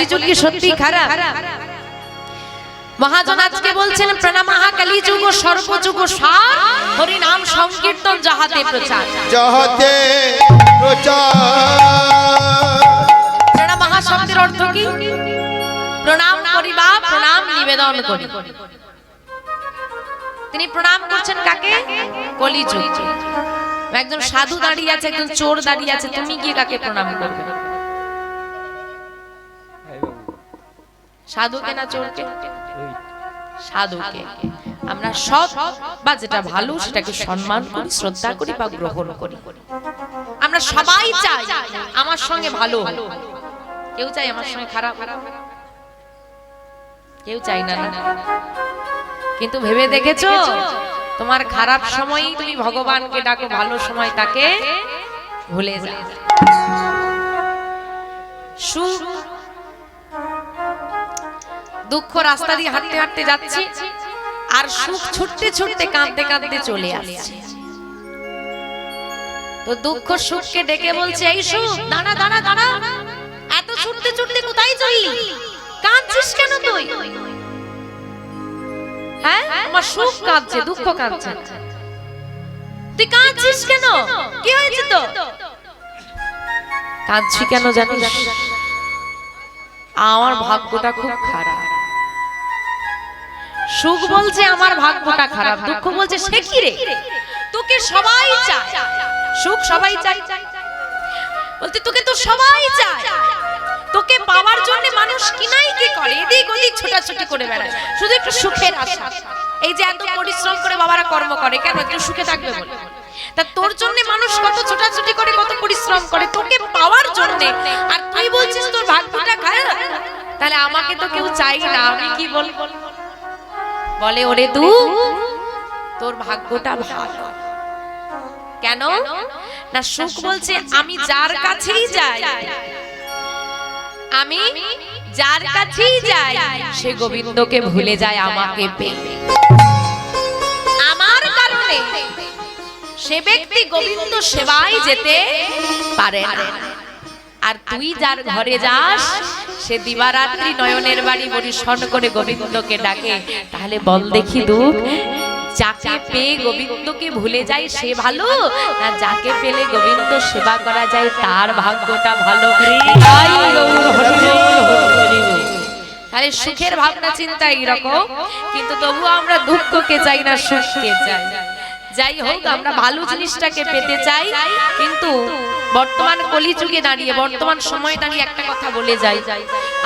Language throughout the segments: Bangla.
কলিযুগ কি সত্যি খারাপ? মহাজন আজকে বলছেন প্রণামঃ কলিযুগ সর্বযুগ সার, হরি নাম সংকীর্তন যাহাতে প্রচার। যাহাতে প্রচার। প্রণামঃ শব্দের অর্থ কি? প্রণাম করি বা প্রণাম নিবেদন করি। তিনি প্রণাম করছেন কাকে? কলিযুগ। একজন সাধু দাঁড়িয়ে আছে, একজন চোর দাঁড়িয়ে আছে, তুমি গিয়ে কাকে প্রণাম করবে? সাধুকে না চোরকে? সাধুকে। আমরা সৎ বা যেটা ভালো সেটাকে সম্মান করি, শ্রদ্ধা করি বা গ্রহণ করি। আমরা সবাই চাই আমার সঙ্গে ভালো, কেউ চাই আমার সঙ্গে খারাপ? কেউ চাই না। কিন্তু ভেবে দেখেছো তোমার খারাপ সময়ই তুমি ভগবানকে ডাকো, ভালো সময় তাকে ভুলে যাও। সুখ দুঃখ রাস্তা দিয়ে হাঁটতে হাঁটতে যাচ্ছে, আর সুখ ছুটতে ছুটতে কাঁদতে কাঁদতে চলে আসছে। তো দুঃখ সুখকে ডেকে বলছে, এই সুখ দাঁড়া দাঁড়া দাঁড়া, এত ছুটতে ছুটতে কোথায় চললি? কাঁদছিস কেন তুই? হ্যাঁ, আমার সুখ কাঁদছে, দুঃখ কাঁদছে, তুই কাঁদছিস কেন? কি হয়েছে তো? কাঁদছি কেন জানিস? আমার ভাগ্যটা খুব খারাপ। সুখ বলছে আমার ভাগ্যটা খারাপ, দুঃখ বলছে সে কি রে, তোকে সবাই চায়। সুখ সবাই চায় বলতে তোকে তো সবাই চায়, তোকে পাওয়ার জন্য মানুষ কিনাই কি করে, এদিক ওদিক ছোটাছুটি করে বেড়ায় শুধু একটু সুখের আশা। এই যে এত পরিশ্রম করে বাবারা কর্ম করে কেন? একটু সুখে থাকবে বলে। তা তোর জন্য মানুষ কত ছোটাছুটি করে, কত পরিশ্রম করে তোকে পাওয়ার জন্য, আর তুই বলছিস তোর ভাগ্যটা খারাপ। তাহলে আমাকে তো কেউ চাই না, আমি কি বলবো? বলে ওরে তোর ভাগ্যটা ভালো। কেন না? সুখ বলছে আমি যার কাছেই যাই, আমি যার কাছেই যাই সে গোবিন্দকে ভুলে যায় আমাকে পেয়ে। আমার কারণে সে ব্যক্তি গোবিন্দ সেবায় যেতে পারে না। আর তুই যার ঘরে যাস সে দিবারাত্রি নয়নের বাড়ি বরিশন করে গোবিন্দকে ডাকে। তাহলে বল দেখি দুঃখ, যাকে পেয়ে গোবিন্দকে ভুলে যায় সে ভালো, না যাকে পেলে গোবিন্দ সেবা করা যায় তার ভাগ্যটা ভালো? তাহলে সুখের ভাবনা চিন্তা এইরকম, কিন্তু তবু আমরা দুঃখকে চাই না, সুখকে চাই। যাই হোক, আমরা ভালো জিনিসটাকে পেতে চাই। কিন্তু বর্তমান কলিযুগে দাঁড়িয়ে, বর্তমান সময়ে দাঁড়িয়ে একটা কথা বলে যাই,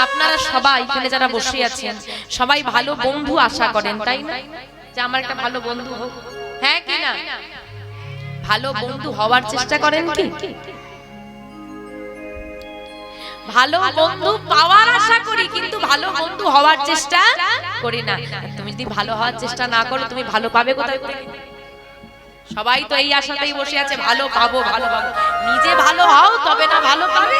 আপনারা সবাই এখানে যারা বসে আছেন সবাই ভালো বন্ধু আশা করেন, তাই না? যে আমার একটা ভালো বন্ধু হোক, হ্যাঁ কি না? ভালো বন্ধু হওয়ার চেষ্টা করেন কি? ভালো বন্ধু পাওয়ার আশা করি, কিন্তু ভালো বন্ধু হওয়ার চেষ্টা করি না। তুমি যদি ভালো হওয়ার চেষ্টা না করো তুমি ভালো পাবে কোথায়? সবাই তো এই আশাতেই বসে আছে ভালো পাবো, ভালো পাবো। নিজে ভালো হও তবে না ভালো পাবে।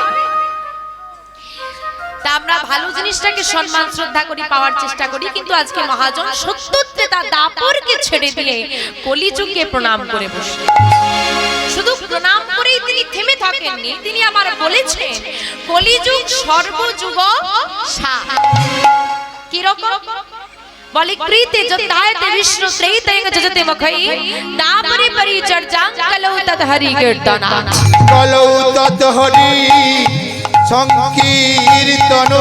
তা আমরা ভালো জিনিসটাকে সম্মান শ্রদ্ধা করি, পাওয়ার চেষ্টা করি। কিন্তু আজকে মহাজন সত্যত্রেতা দাপরকে ছেড়ে দিয়ে কলিযুগকে প্রণাম করে বসে। শুধু প্রণাম করেই তিনি থেমে থাকেননি, তিনি আবার বলেছেন কলিযুগ সর্বযুগ সার। কি রকম? বলে কৃতে যথায়তে বিষ্ণু ত্রৈতৈং যজতে মুখৈ দাপরে পরিচর্যাং কলৌ তৎ হরি কীর্তনা। কলৌ তৎ হরি সংকীর্তন।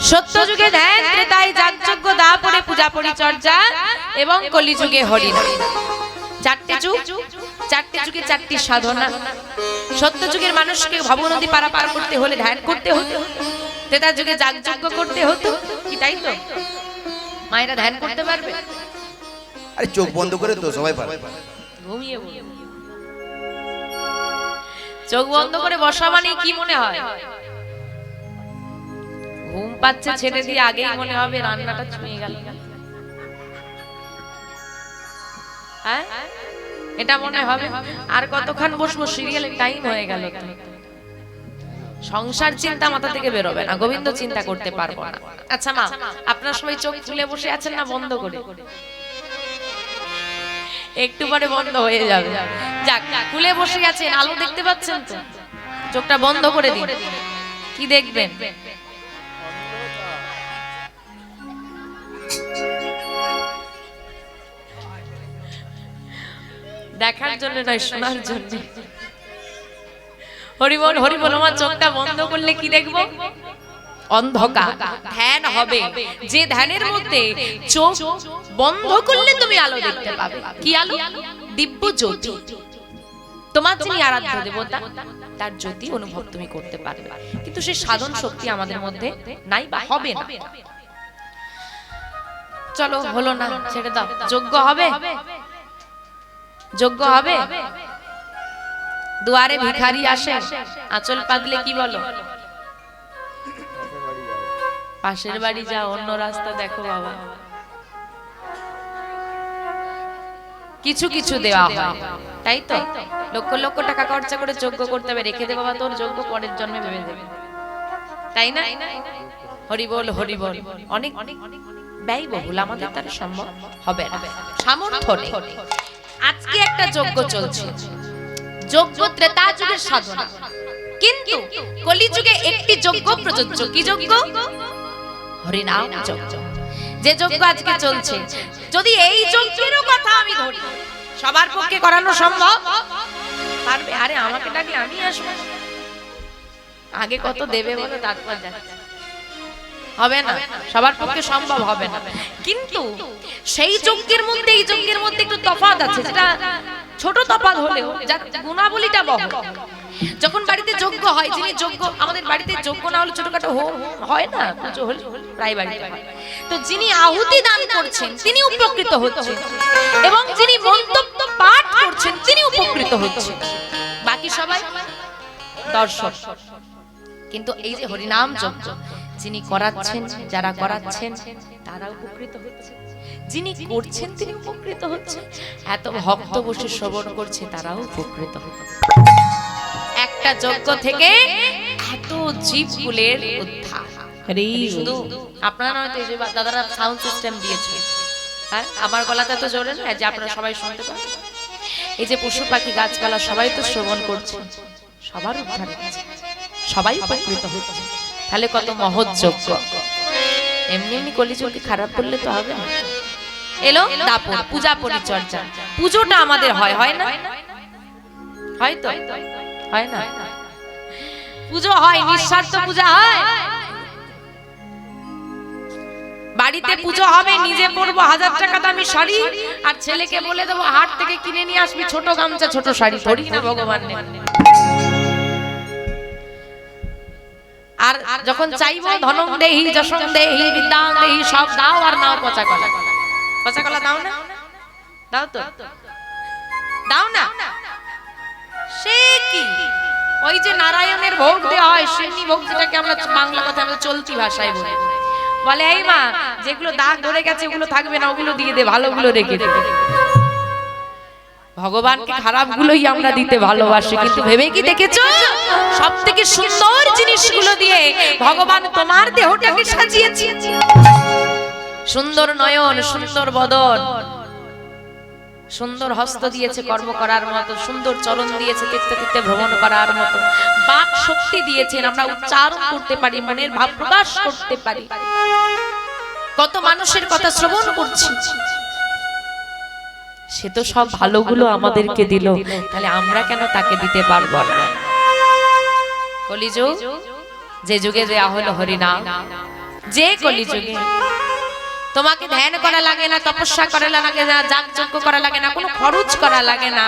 সত্যযুগে ধ্যান, ত্রেতায় যাগযজ্ঞ, দাপরে পূজা পরিচর্যা এবং কলিযুগে হরিনাম। চারটে যুগ, চারটে যুগে চারটি সাধনা। সত্যযুগের মানুষকে ভবনদী পারাপার করতে হলে ধ্যান করতে হতো, ত্রেতার যুগে যাগযজ্ঞ করতে হতো, কি তাই তো? মায়েরা ধ্যান করতে পারবে? আরে চোখ বন্ধ করে তো সবাই পারে। ঘুমিয়ে চোখ বন্ধ করে বসা মানে কি মনে হয়? ঘুম পাচ্ছে ছেড়ে দিয়ে আগেই মনে হবে রান্নাটা ছুঁয়ে গেল, হ্যাঁ এটা মনে হবে। আর কতক্ষণ বসবো, সিরিয়ালের টাইম হয়ে গেল। সংসার চিন্তা মাথা থেকে বেরোবে না, গোবিন্দ চিন্তা করতে পারবো না। আচ্ছা মা, আপনার সবাই চোখ খুলে বসে আছেন না বন্ধ করে? একটু পরে বন্ধ হয়ে যাবে। যাক, খুলে বসে আছেন, আলো দেখতে পাচ্ছেন তো? চোখটা বন্ধ করে দিন, কি দেখবেন? দেখার জন্য নয়, শোনার জন্য। হরিবল হরিবল। আমার চোখটা বন্ধ করলে কি দেখবো? অন্ধকার। ধ্যান হবে, যে ধ্যানের মধ্যে চোখ বন্ধ করলে তুমি আলো দেখতে পাবে। কি আলো? দিব্য জ্যোতি। তোমার যিনি আরাধ্য দেবতা, তার জ্যোতি অনুভব তুমি করতে পারবে। কিন্তু সেই সাধন শক্তি আমাদের মধ্যে নাই বা হবে না। চলো, হলো না, ছেড়ে দাও। যোগ্য হবে, যোগ্য হবে। দুয়ারে ভিখারি আসে, আঁচল পাতলে কি বলো? পাশের বাড়ি যাও, অন্য রাস্তা দেখো বাবা। কিছু কিছু দেওয়া হয়, তাই তো? লক্ষ লক্ষ টাকা খরচা করে যজ্ঞ করতে হবে, রেখে দে বাবা, তোর যজ্ঞ পরের জন্মে ভেবে দেবে, তাই না? হরি বল হরি বল। অনেক ব্যয়বহুল, আমাদের তার সম্ভব হবে না, সামর্থ্য নেই। আজকে একটা যজ্ঞ চলছে, যজ্ঞ ত্রেতা যুগের সাধনা, কিন্তু কলিযুগে একটি যজ্ঞ প্রযোজ্য। কি যজ্ঞ? হরিনাম যজ্ঞ। যে যজ্ঞ আজকে চলছে, যদি এই যজ্ঞেরও কথা আমি ধরি, সবার পক্ষে করানো সম্ভব পারবে? আরে আমাকে ডাকলে আমি আসবো, আগে কত দেবে বলো, তারপর যাচ্ছে, হবে না, সবার পক্ষে সম্ভব হবে না। কিন্তু সেই যজ্ঞের মধ্যে এই যজ্ঞের মধ্যে একটু তফাৎ আছে, যেটা ছোট তফাৎ হলেও যার গুণাবলীটা বড়। যখন বাড়িতে যজ্ঞ হয়, যিনি যজ্ঞ, আমাদের বাড়িতে যজ্ঞ না হলে ছোটখাটো হয় না, পুজো হলে প্রায় বাড়িতে হয়, তো যিনি আহুতি দান করছেন তিনি উপকৃত হচ্ছেন, এবং যিনি মন্তব্য পাঠ করছেন তিনি উপকৃত হচ্ছেন, বাকি সবাই দর্শক। কিন্তু এই যে হরিনাম যজ্ঞ যিনি করাচ্ছেন, যারা করাচ্ছেন তারা উপকৃত হচ্ছে, যিনি করছেন তিনি উপকৃত হচ্ছে, এত ভক্ত বসে শ্রবণ করছে তারাও উপকৃত হচ্ছে। একটা যজ্ঞ থেকে এত জীবকুলের উদ্ধার। শুধু আপনারা নয় তো, এই যে দাদারা সাউন্ড সিস্টেম দিয়েছে, হ্যাঁ, আমার গলাতে তো জোরে না যে আপনারা সবাই শুনতে পাবেন। এই যে পশু পাখি গাছপালা সবাই তো শ্রবণ করছে, সবার উদ্ধার হচ্ছে, সবাই উপকৃত হচ্ছে, তাহলে কত মহৎ যজ্ঞ। এমনি এমনি কলিযুগকে খারাপ করলে তো হবে না। এলো দাপন, পূজা পরিচর্যা, পুজোটা আমাদের হয়, হয় না? হয় তো, হয় না? পুজো হয়, নিঃস্বার্থ পূজা হয়। বাড়িতে পুজো হবে, নিজে পরবো 1000 টাকা দামি শাড়ি, আর ছেলেকে বলে দেবো হাট থেকে কিনে নিয়ে আসবি ছোট গামছা ছোট শাড়ি, ধরি না ভগবান নেই। আর যখন চাইবো ধনং দেহি যশং দেহি বিদ্যাং দেহি, সব দাও আর নাও পচা কলা। পচা কলা দাও না? দাও তো, দাও না? সে কি ওই যে নারায়ণের ভোগ দেওয়া হয়, সিন্নি ভোগ, যেটাকে আমরা বাংলা কথায় আমরা চলতি ভাষায় বলি, বলে এই মা যেগুলো দাগ ধরে গেছে ওগুলো থাকবে না, ওগুলো দিয়ে দে, ভালোগুলো রেখে দে। ভগবানকে খারাপগুলোই আমরা দিতে ভালোবাসি, কিন্তু ভেবে কি দেখেছো সব থেকে সুন্দর জিনিসগুলো দিয়ে ভগবান তোমার দেহটাকে সাজিয়েছে। সুন্দর নয়ন, সুন্দর বদন, সুন্দর হস্ত দিয়েছে কর্ম করার মতো, সুন্দর চরণ দিয়েছে তীর্থে তীর্থে ভ্রমণ করার মতো, বাক শক্তি দিয়েছেন আমরা উচ্চারণ করতে পারি, মনের ভাব প্রকাশ করতে পারি, কত মানুষের কথা শ্রবণ করছি। সে তো সব ভালোগুলো আমাদেরকে দিল, তাহলে আমরা কেন তাকে দিতে পারবো না? কলিযুগ, যে যুগে দেয়া হলো হরিনাম, যে কলিযুগে তোমাকে ধ্যান করা লাগে না, তপস্যা করা লাগে না, যাগযজ্ঞ করা লাগে না, কোনো খরচ করা লাগে না,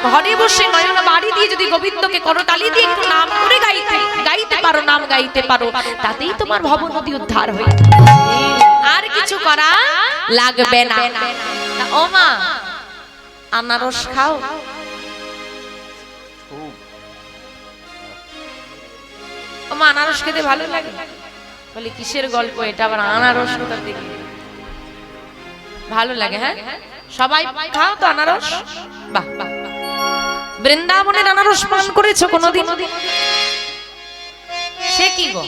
ঘরে বসে নয়ন বাড়ি দিয়ে যদি গোবিন্দকে করতালি দিয়ে একটু নাম করে গাইতে পারো, নাম গাইতে পারো, তাতেই তোমার ভব নদী উদ্ধার হয়ে, আর কিছু করা লাগবে না। ও মা, আনারস খাও? ও মা, আনারস খেতে ভালো লাগে? বলে কিসের গল্প এটা, আবার আনারস কোথা থেকে? ভালো লাগে, হ্যাঁ, সবাই খাও তো আনারস। বাহ বাহ, বৃন্দাবনের আনারস পান করেছো কোনোদিন? সে কি গো,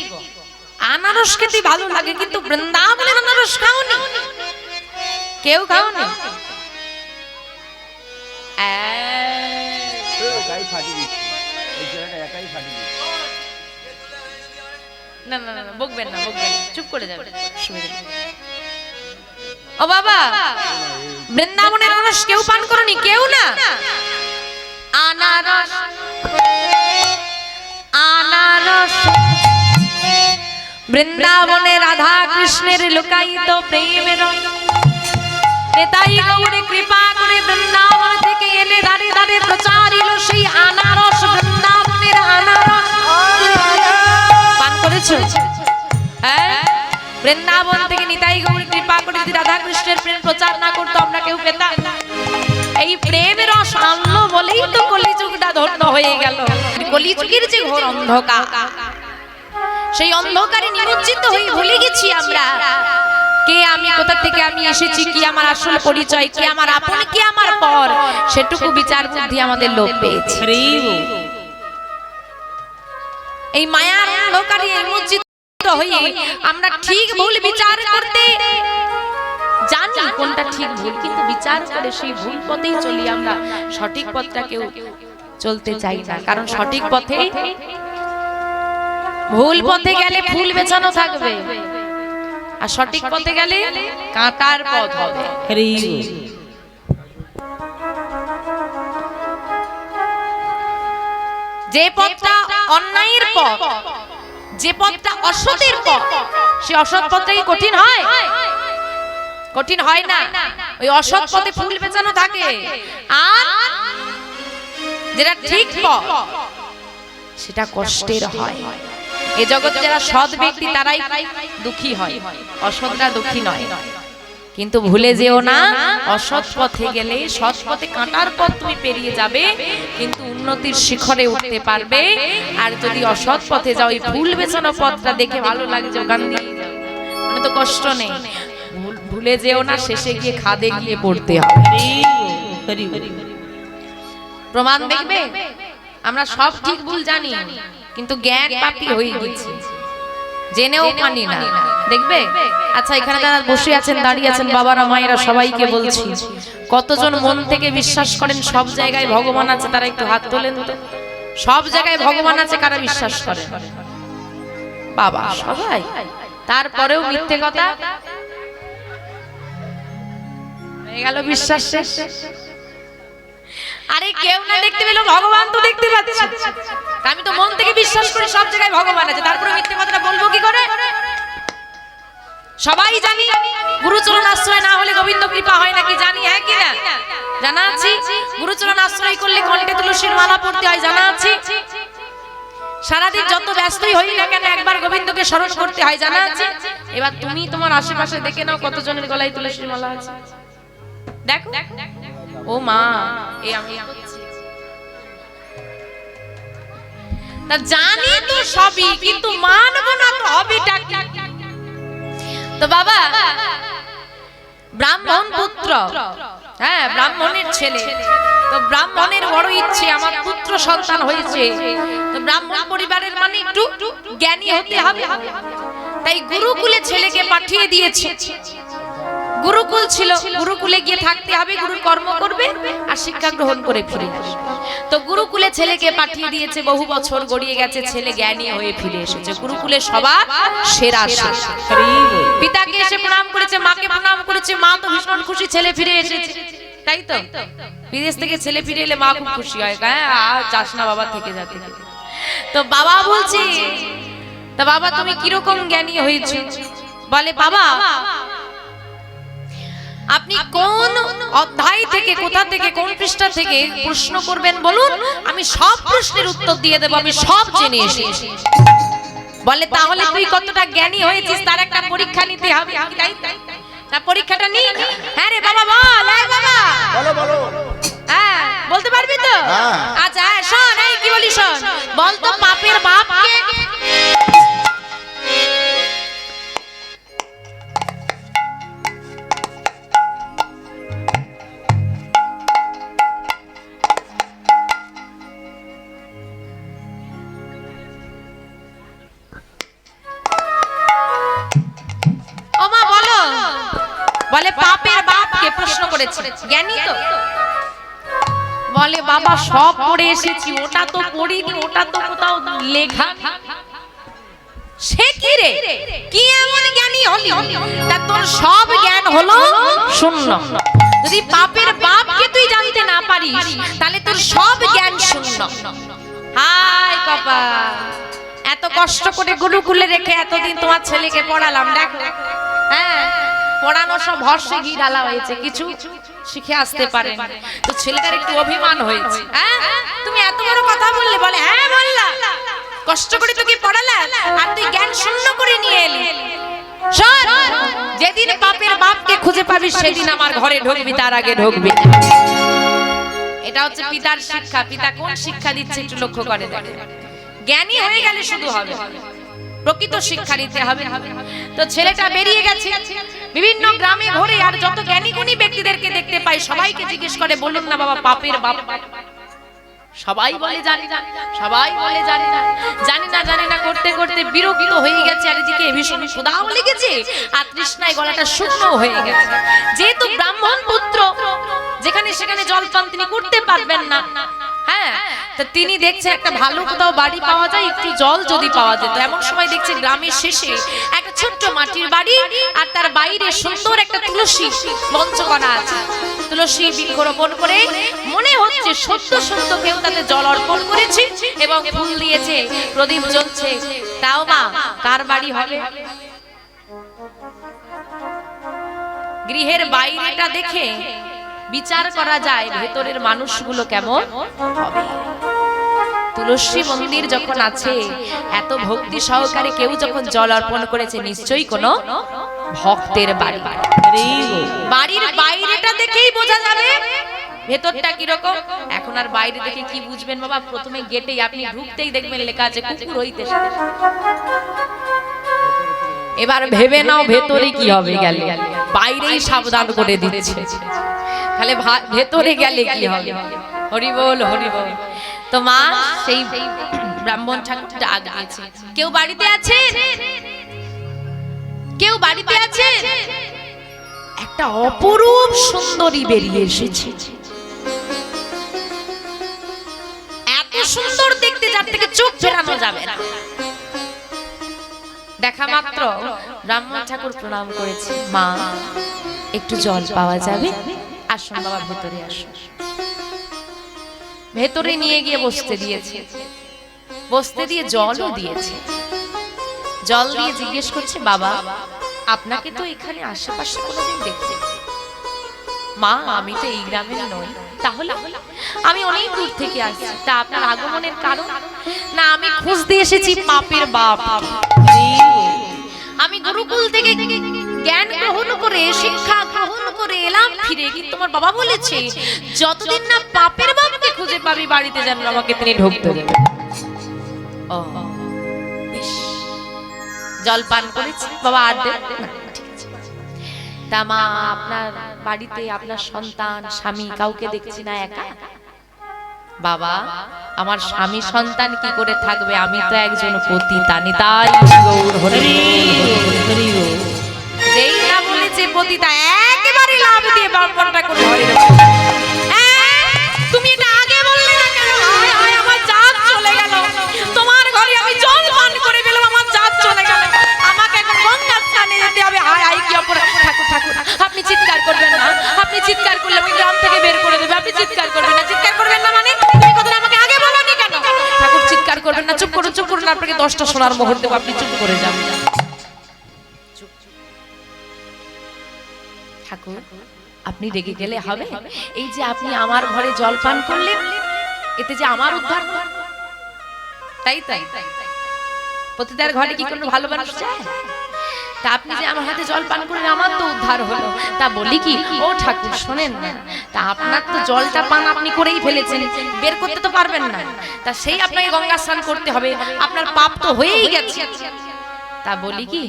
আনারস খেতে ভালো লাগে, কিন্তু বৃন্দাবনের আনারস খাওনি? কেউ খাওনি? না না না না, বকবেন না, বকবেন না, চুপ করে যাবেন, অসুবিধা নেই। ও বাবা, বৃন্দাবনের রস কেউ পান করনি? কেউ না? আনারস আনারস বৃন্দাবনে রাধা কৃষ্ণের লুকায়িত প্রেমের রস। নেতাই গৌরে কৃপা করে বৃন্দাবন থেকে এনে দাঁড়িয়ে দাঁড়িয়ে প্রচারিল সেই আনারস, বৃন্দাবনের আনারস। পান করেছো? হ্যাঁ, বৃন্দাবন থেকে নিতাই গৌরী কৃপা করে যদি রাধা কৃষ্ণের প্রেম প্রচার না করতো আমরা কেউ পেতাম? এই প্রেমের রস আনলো বলেই তো কলিযুগটা ধন্য হয়ে গেল। কলিযুগের যে ঘোর অন্ধকার, সেই অন্ধকারে নিমজ্জিত হয়ে ভুলে গেছি আমরা কে আমি, কোথা থেকে আমি এসেছি, কি আমার আসল পরিচয়, কি আমার আপন, কি আমার পর, সেটুকু বিচার বুদ্ধি আমাদের লোপ পেয়েছে। এই মায়ার অন্ধকারে নিমজ্জিত হয়ে আমরা ঠিক ভুল বিচার করতে জানি কোনটা ঠিক ভুল, কিন্তু বিচার করে সেই ভুল পথেই চলি আমরা, সঠিক পথটা কেউ চলতে চাই না। কারণ সঠিক পথে, ভুল পথে গেলে ফুল বেছানো থাকবে, আর সঠিক পথে গেলে কাঁটার পথ হবে। যে পথটা অন্যায়ের পথ, যে পথটা অসতের পথ, সে অসৎ পথটা কি কঠিন হয়? কঠিন হয় না। ওই অসৎ পথে ফুল বেচানো থাকে, আর যেটা ঠিক পথ সেটা কষ্টের হয়। এই জগতে যারা সৎ ব্যক্তি তারাই দুঃখী হয়, অসৎরা দুঃখী নয়। কিন্তু ভুলে যেও না, অসৎ পথে গেলে সৎ পথে কাঁটার পথ তুমি পেরিয়ে যাবে, কিন্তু উন্নতির শিখরে উঠতে পারবে। আর যদি অসৎ পথে যাও, ওই ফুল বেছানো পথটা দেখে ভালো লাগছে ওখান দিয়ে যাও, মানে তো কষ্ট নেই। ভুলে যেও না, শেষে গিয়ে খাদে গিয়ে পড়তে হবে। প্রমাণ দেখবে, আমরা সব ঠিক ভুল জানি, কিন্তু জ্ঞান পাপী হয়ে গেছি, জেনেও মানি না। দেখবে, আচ্ছা এখানে যারা বসে আছেন, দাঁড়িয়ে আছেন, বাবারা মায়েরা, সবাইকে বলছি, কতজন মন থেকে বিশ্বাস করেন সব জায়গায় ভগবান আছে? তারা একটু হাত তোলেন তো। সব জায়গায় ভগবান আছে কারা বিশ্বাস করেন? বাবা, সবাই। তারপরেও মিথ্যে কথা হয়ে গেল, বিশ্বাস শেষ। আরে কেউ না দেখতে পেলেও ভগবান তো দেখতে পাচ্ছে। আমি তো মন থেকে বিশ্বাস করি সব জায়গায় ভগবান আছে, তারপরে মিথ্যে কথাটা বলবো কি করে? সবাই জানি গুরুচরণ আশ্রয় না হলে গোবিন্দ কৃপা হয় নাকি, জানি, হ্যাঁ কি না? জানা আছে। গুরুচরণ আশ্রয় করলে কণ্ঠে তুলসীর মালা পড়তে হয়, জানা আছে। সারাদিন যত ব্যস্তই হই না কেন একবার গোবিন্দকে স্মরণ করতে হয়, জানা আছে। এবার তুমি তোমার আশেপাশে দেখে নাও কতজনের গলায় তুলসীর মালা আছে, দেখো। ও মা, এই আমি তা জানি তো সবই, কিন্তু মানব না তো হবেটা কি? তো বাবা, ব্রাহ্মণ পুত্র, হ্যাঁ ব্রাহ্মণের ছেলে, তো ব্রাহ্মণের বড় ইচ্ছে আমার পুত্র সন্তান হয়েছে, তো ব্রাহ্মণ পরিবারের মানে একটু জ্ঞানী হতে হবে, তাই গুরুকুলে ছেলেকে পাঠিয়ে দিয়েছে। গুরুকুল ছিল, গুরুকুলে গিয়ে থাকতে হবে, গুরুর কর্ম করবে আর শিক্ষা গ্রহণ করে ফিরে আসবে। তো গুরুকুলে ছেলেকে পাঠিয়ে দিয়েছে, বহু বছর গড়িয়ে গেছে, ছেলে জ্ঞানী হয়ে ফিরে এসেছে। গুরুকুলে সবার সেরা শেষ। পিতাকে এসে প্রণাম করেছে, মাকে প্রণাম করেছে, মা তো ভীষণ খুশি ছেলে ফিরে এসেছে, তাই তো? বিদেশ থেকে ছেলে ফিরে এলে মা খুব খুশি হয়, হ্যাঁ চাস না বাবা থেকে যাতে। তো বাবা বলছে, তা বাবা তুমি কিরকম জ্ঞানী হয়েছো? বলে বাবা আপনি কোন অধ্যায় থেকে, কোথা থেকে, কোন পৃষ্ঠা থেকে প্রশ্ন করবেন বলুন, আমি সব প্রশ্নের উত্তর দিয়ে দেব, আমি সব জেনে এসেছি। বলে তাহলে তুই কতটা জ্ঞানী হয়েছিস তার একটা পরীক্ষা নিতে হবে, তাই? তা পরীক্ষাটা নি। হ্যাঁ রে বাবা বল, হ্যাঁ বাবা বলো বলো। হ্যাঁ বলতে পারবি তো? আচ্ছা শোন, এই কি বলি শোন, বল তো পাপের বাপ কে? বলে পাপের বাপকে প্রশ্ন করেছে, জ্ঞানী তো? বলে বাবা সব পড়ে এসেছি, ওটা তো পড়িনি, ওটা তো কোথাও লেখা নেই। সে কি রে, কি এমন জ্ঞানী হলি তা তোর সব জ্ঞান হলো শূন্য? যদি পাপের বাপকে তুই জানতে না পারিস তাহলে তোর সব জ্ঞান শূন্য। হায় কপাল, এত কষ্ট করে গুরুকুলে রেখে এতদিন তোমার ছেলেকে পড়ালাম, দেখো হ্যাঁ পড়ানো সব ভরসে ঘি ঢালা হয়েছে, কিছু শিখে আসতে পারেন। তো ছেলেটার একটু অভিমান হয়েছে। হ্যাঁ তুমি এত বড় কথা বললে, বলে হ্যাঁ বললাম, কষ্ট করে তোকে পড়ালাম আর তুই জ্ঞান শূন্য করে নিয়ে এলি। শোন, যেদিন বাপের বাপকে খুঁজে পাবি সেদিন আমার ঘরে ঢুকবি, তার আগে ঢুকবি। এটা হচ্ছে পিতার শিক্ষা। পিতা কোন শিক্ষা দিচ্ছে একটু লক্ষ্য করে দেখে। জ্ঞানী হয়ে গেলে শুধু হবে, প্রকৃত শিক্ষা দিতে হবে। তো ছেলেটা বেরিয়ে গেছে বিভিন্ন গ্রামে ঘুরে, আর যত জ্ঞানী গুণী ব্যক্তিদেরকে দেখতে পাই সবাইকে জিজ্ঞেস করে, বলুন না বাবা পাপের বাপ। সবাই বলে জানি না, সবাই বলে জানি না, জানি না জানি না করতে করতে বিরক্ত হয়ে গেছে। আর এদিকে ভীষণ ক্ষুধাও লেগেছে আর তৃষ্ণায় গলাটা শুকনো হয়ে গেছে। যেহেতু ব্রাহ্মণ পুত্র, যেখানে সেখানে জলপান তিনি করতে পারবেন না। হ্যাঁ, তা তিনি দেখছে একটা ভালো কোথাও বাড়ি পাওয়া যায়, একটু জল যদি পাওয়া যেত। এমন সময় দেখছে গ্রামের শেষে একটা ছোট্ট মাটির বাড়ি, আর তার বাইরে সুন্দর একটা তুলসী মঞ্চ করা আছে। তুলসী বৃক্ষরোপণ করে মনে হচ্ছে সত্য সত্য কেউ তাতে জল অর্পণ করেছে এবং ফুল দিয়েছে, প্রদীপ জ্বলছে। তাও মা কার বাড়ি হবে? গৃহের বাইরেটা দেখে বিচার করা যায় ভেতরের মানুষগুলো কেমন হবে। তুলসী মন্দির যখন আছে, এত ভক্তি সহকারে কেউ যখন জল অর্পণ করেছে, নিশ্চয়ই কোনো ভক্তের বাড়ি। বাড়ির বাইরেটা দেখেই বোঝা যাবে ভেতরটা কিরকম। এখন আর বাইরে দেখে কি বুঝবেন বাবা? প্রথমে গেটেই আপনি ঢুকতেই দেখবেন লেখা আছে কুকুর হইতেছে। এবার ভেবে নাও ভেতরে কি হবে, গেলে বাইরেই সাবধান করে দিচ্ছে, তাহলে ভেতরে গেলে কি হবে? হরি বল হরি বল। তো মা সেই ব্রাহ্মণ ঠাকুর ডাক দিয়েছে, কেউ বাড়িতে আছে? কেউ বাড়িতে আছে? একটা অপরূপ সুন্দরী বেরিয়ে এসেছে, এত সুন্দর দেখতে যার থেকে চোখ ফেরানো যাবে না। দেখা মাত্র ব্রাহ্মণ ঠাকুর প্রণাম করেছে, মা একটু জল পাওয়া যাবে? আসুন বাবা ভেতরে আসুন। ভেতরে নিয়ে গিয়ে বসতে দিয়েছে, বসতে দিয়ে জলও দিয়েছে। জল দিয়ে জিজ্ঞেস করছে, বাবা আপনাকে তো এখানে আশেপাশে কোনোদিন দেখতে। মা আমি তো এই গ্রামের নই। তাহলে? আমি অনেক দূর থেকে আসছি। তা আপনার আগমনের কারণ? না আমি খুঁজতে এসেছি পাপের বাপ। আমি গুরুকুল থেকে জ্ঞান গ্রহণ করে শিক্ষা গ্রহণ করে এলাম ফিরে, কিন্তু তোমার বাবা বলেছে যতদিন না পাপের বাপকে খুঁজে পাবি বাড়িতে যেন আমাকে তিনি ঢুকতে দেবেন। ও বেশ, জল পান করেছি বাবা, আর দেবেন না? ঠিক আছে। তা মা আপনার বাড়িতে আপনার সন্তান স্বামী কাউকে দেখছি না, একা? বাবা আমার স্বামী সন্তান কি করে থাকবে, আমি তো একজন পতিতা। নিতাই গৌর হরি হরি। যেই না বলেছে পতিতা, একেবারে লাভ দিয়ে ব্রাহ্মণটা করে ধরে দেব। তুমি এটা আগে বললে না কেন? হায় হায় আমার জাত চলে গেল, তোমার ঘরে আমি জল পান করে পেলাম, আমার জাত চলে গেল, আমাকে এখন গঙ্গার স্নানে যেতে হবে। হায় হায় কি অপরাধ! ঠাকুর ঠাকুর আপনি চিৎকার করবেন না, আপনি চিৎকার করলে আমি গ্রাম থেকে বের করে দেবে। আপনি চিৎকার করবেন না, চিৎকার করবেন না মানে তুমি কথা আমাকে আগে বলোনি কেন? ঠাকুর চিৎকার করবেন না, চুপ করুন চুপ করুন, আপনাকে 10টা সোনার মোহর দেবো, আপনি চুপ করে যান। ঠাকুর আপনি রেগে গেলে হবে? এই যে আপনি আমার ঘরে জল পান করলেন, এতে যে আমার উদ্ধার, তাই তাই পতিতার ঘরে কি কোনো ভালো মানুষ যায়? তা আপনি যে আমার হাতে জল পান করলেন, আমার তো উদ্ধার হলো। তা বলি কি, ও ঠাকুর শোনেন না, তা আপনার তো জলটা পান আপনি করেই ফেলেছেন, বের করতে তো পারবেন না। তা সেই আপনাকে গঙ্গা স্নান করতে হবে, আপনার পাপ তো হয়েই গেছে। তা বলি কি,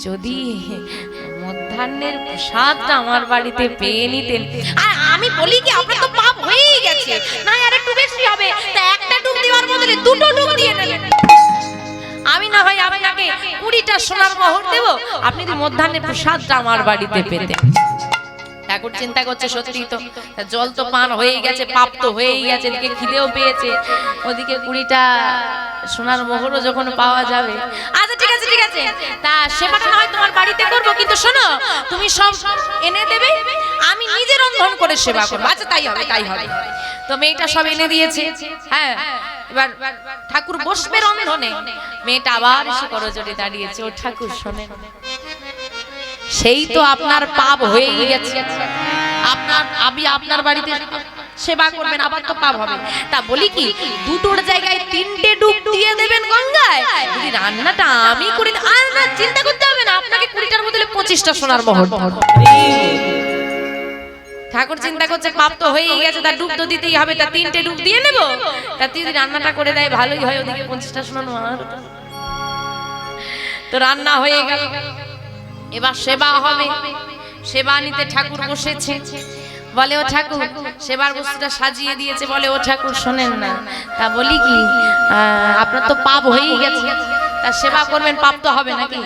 যদি মধ্যাহ্নের প্রসাদটা আমার বাড়িতে পেয়ে নিতেন। আর আমি বলি কি, আপনার তো পাপ হয়েই গেছে, না আর একটু বেশি হবে, তা একটা ডুব দেওয়ার বদলে 2টো ডুব দিয়ে নেবেন। আমি না হয় আপনাকে 20টা সোনার মোহর দেব, আপনি যদি মধ্যাহ্নের প্রসাদটা আমার বাড়িতে পেতেন। ঠাকুর চিন্তা করছে সত্যি তো জল তো পান হয়ে গেছে, পাপ তো হয়েই গেছে, এদিকে খিদেও পেয়েছে, ওদিকে 20টা সোনার মোহরও যখন পাওয়া যাবে। আচ্ছা ঠিক আছে ঠিক আছে, তা সেবাটা না হয় তোমার বাড়িতে করব, কিন্তু শোনো তুমি সব এনে দেবে, আমি নিজে রন্ধন করে সেবা করব। আচ্ছা তাই হবে তাই হবে। তো মেয়েটা সব এনে দিয়েছে। হ্যাঁ, এবার ঠাকুর বসবে রন্ধনে, মেয়েটা আবার এসে করজোড়ে দাঁড়িয়েছে। ও ঠাকুর শোনেন, সেই তো আপনার পাপ হয়েই গেছে, আপনার বাড়িতে সেবা করবেন, আবার তো পাপ হবে। তা বলি কি, দুটোর জায়গায় 3টে ডুব দিয়ে দেবেন গঙ্গায়, যদি রান্নাটা আমি করি। আর না, চিন্তা করতে হবে না, আপনাকে 20টার বদলে 25টা সোনার মোহর। ঠাকুর চিন্তা করছে পাপ তো হয়েই গেছে, তার ডুব তো দিতেই হবে, তা 3টে ডুব দিয়ে নেব। তা যদি রান্নাটা করে দেয় ভালোই হয়, ওদিকে 25টা সোনার মোহর। তো রান্না হয়ে গেল, এবার সেবা হবে। সেবা নিতে ঠাকুর বসেছে। বলে ও ঠাকুর, সেবার বস্তুটা সাজিয়ে দিয়েছে। বলে ও ঠাকুর শোনেন না, তা বলি কি, আপনার তো পাপ হয়েই গেছে, তা সেবা করবেন, পাপ তো হবে নাকি?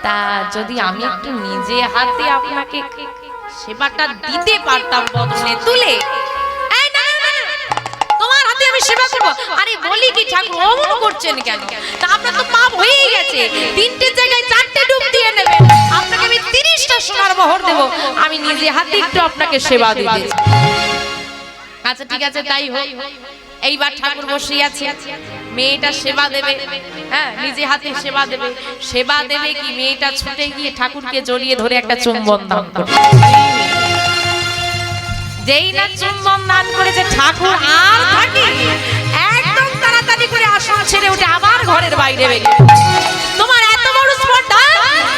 তা যদি আমি একটু নিজে হাতে আপনাকে সেবাটা দিতে পারতাম বদনে তুলে। তোমার হাতে আমি সেবা করব? আরে বলি কি ঠাকুর, অমন করছেন কেন? তা আপনার তো পাপ হয়েই গেছে, 3টের জায়গায় 4টে ডুব দিয়ে নেবেন, আপনাকে আমি 30টা সোনার মোহর দেব, আমি নিজে হাতে একটু আপনাকে সেবা দিতে। আচ্ছা ঠিক আছে তাই হোক। এইবার ঠাকুর বসে আছে, মেয়েটা সেবা দেবে। হ্যাঁ, নিজে হাতে সেবা দেবে। সেবা দেবে কি, মেয়েটা ছুটে গিয়ে ঠাকুরকে জড়িয়ে ধরে একটা চুম্বন দান করবে। যেই না চুম্বন দান করেছে, ঠাকুর আর থাকে একদম তাড়াতাড়ি করে আসন ছেড়ে উঠে আবার ঘরের বাইরে বেরিয়ে। তোমার এত বড় স্পর্ধা,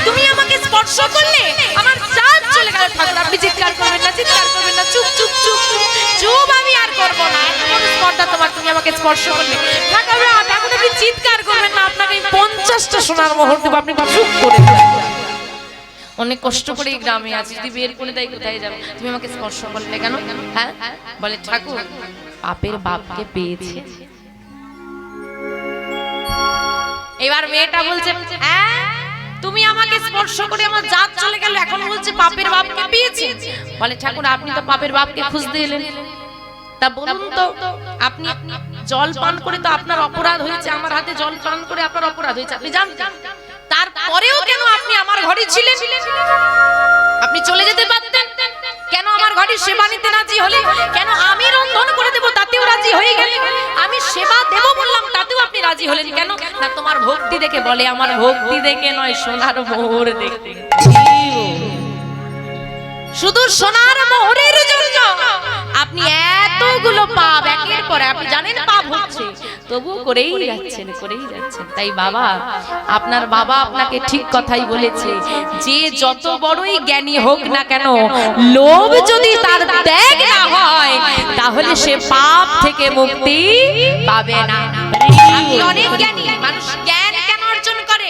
তুমি আমাকে স্পর্শ করলে, আমার জান চলে গেল। ঠাকুর আপনি চিৎকার করবেন না, চিৎকার করবেন না, চুপ চুপ চুপ চুপ, আমি আর করবো না। এত বড় স্পর্ধা তোমার, তুমি আমাকে স্পর্শ করলে। ঠাকুর আপনি চিৎকার করবেন না, আপনাকে 50টা সোনার মোহর দেবো, আপনি চুপ করে দেবেন। অনেক কষ্ট করে এই গ্রামে আছি, যদি বের করে দেয় কোথায় যাবে? তুমি আমাকে স্পর্শ করলে কেন? হ্যাঁ, বলে ঠাকুর পাপের বাপকে পেয়েছে। এবার মেয়েটা বলছে, হ্যাঁ তুমি আমাকে স্পর্শ করে আমার জাত চলে গেল, এখন বলছে পাপের বাপকে পেয়েছে। বলে ঠাকুর আপনি তো পাপের বাপকে খুঁজতে এলেন, তা বলুন তো আপনি জল পান করে তো আপনার অপরাধ হয়েছে, আমার হাতে জল পান করে আপনার অপরাধ হয়েছে, আপনি জানতেন, তারপরেও কেন আপনি আমার ঘরে ছিলেন? আপনি চলে যেতে পারতেন কেন? আমার ঘরে সেবা নিতে রাজি হলেন কেন? আমি রন্ধন করে দেব, তাতেও রাজি হয়ে গেলেন। আমি সেবা দেব বললাম, তাতেও আপনি রাজি হলেন কেন? না তোমার ভক্তি দেখে। বলে আমার ভক্তি দেখে নয়, সোনার মোহর দেখে। শুধু সোনার মোহরের জন্য আপনি এতগুলো পাপ একের পর, আপনি জানেন পাপ হচ্ছে, তবু করেই যাচ্ছেন, করেই যাচ্ছেন। তাই বাবা, আপনার বাবা আপনাকে ঠিক কথাই বলেছে, যে যত বড়ই জ্ঞানী হোক না কেন, লোভ যদি তার ত্যাগ না হয়, তাহলে সে পাপ থেকে মুক্তি পাবে না। আপনি অনেক জ্ঞানী মানুষ, জ্ঞান কেন অর্জন করে?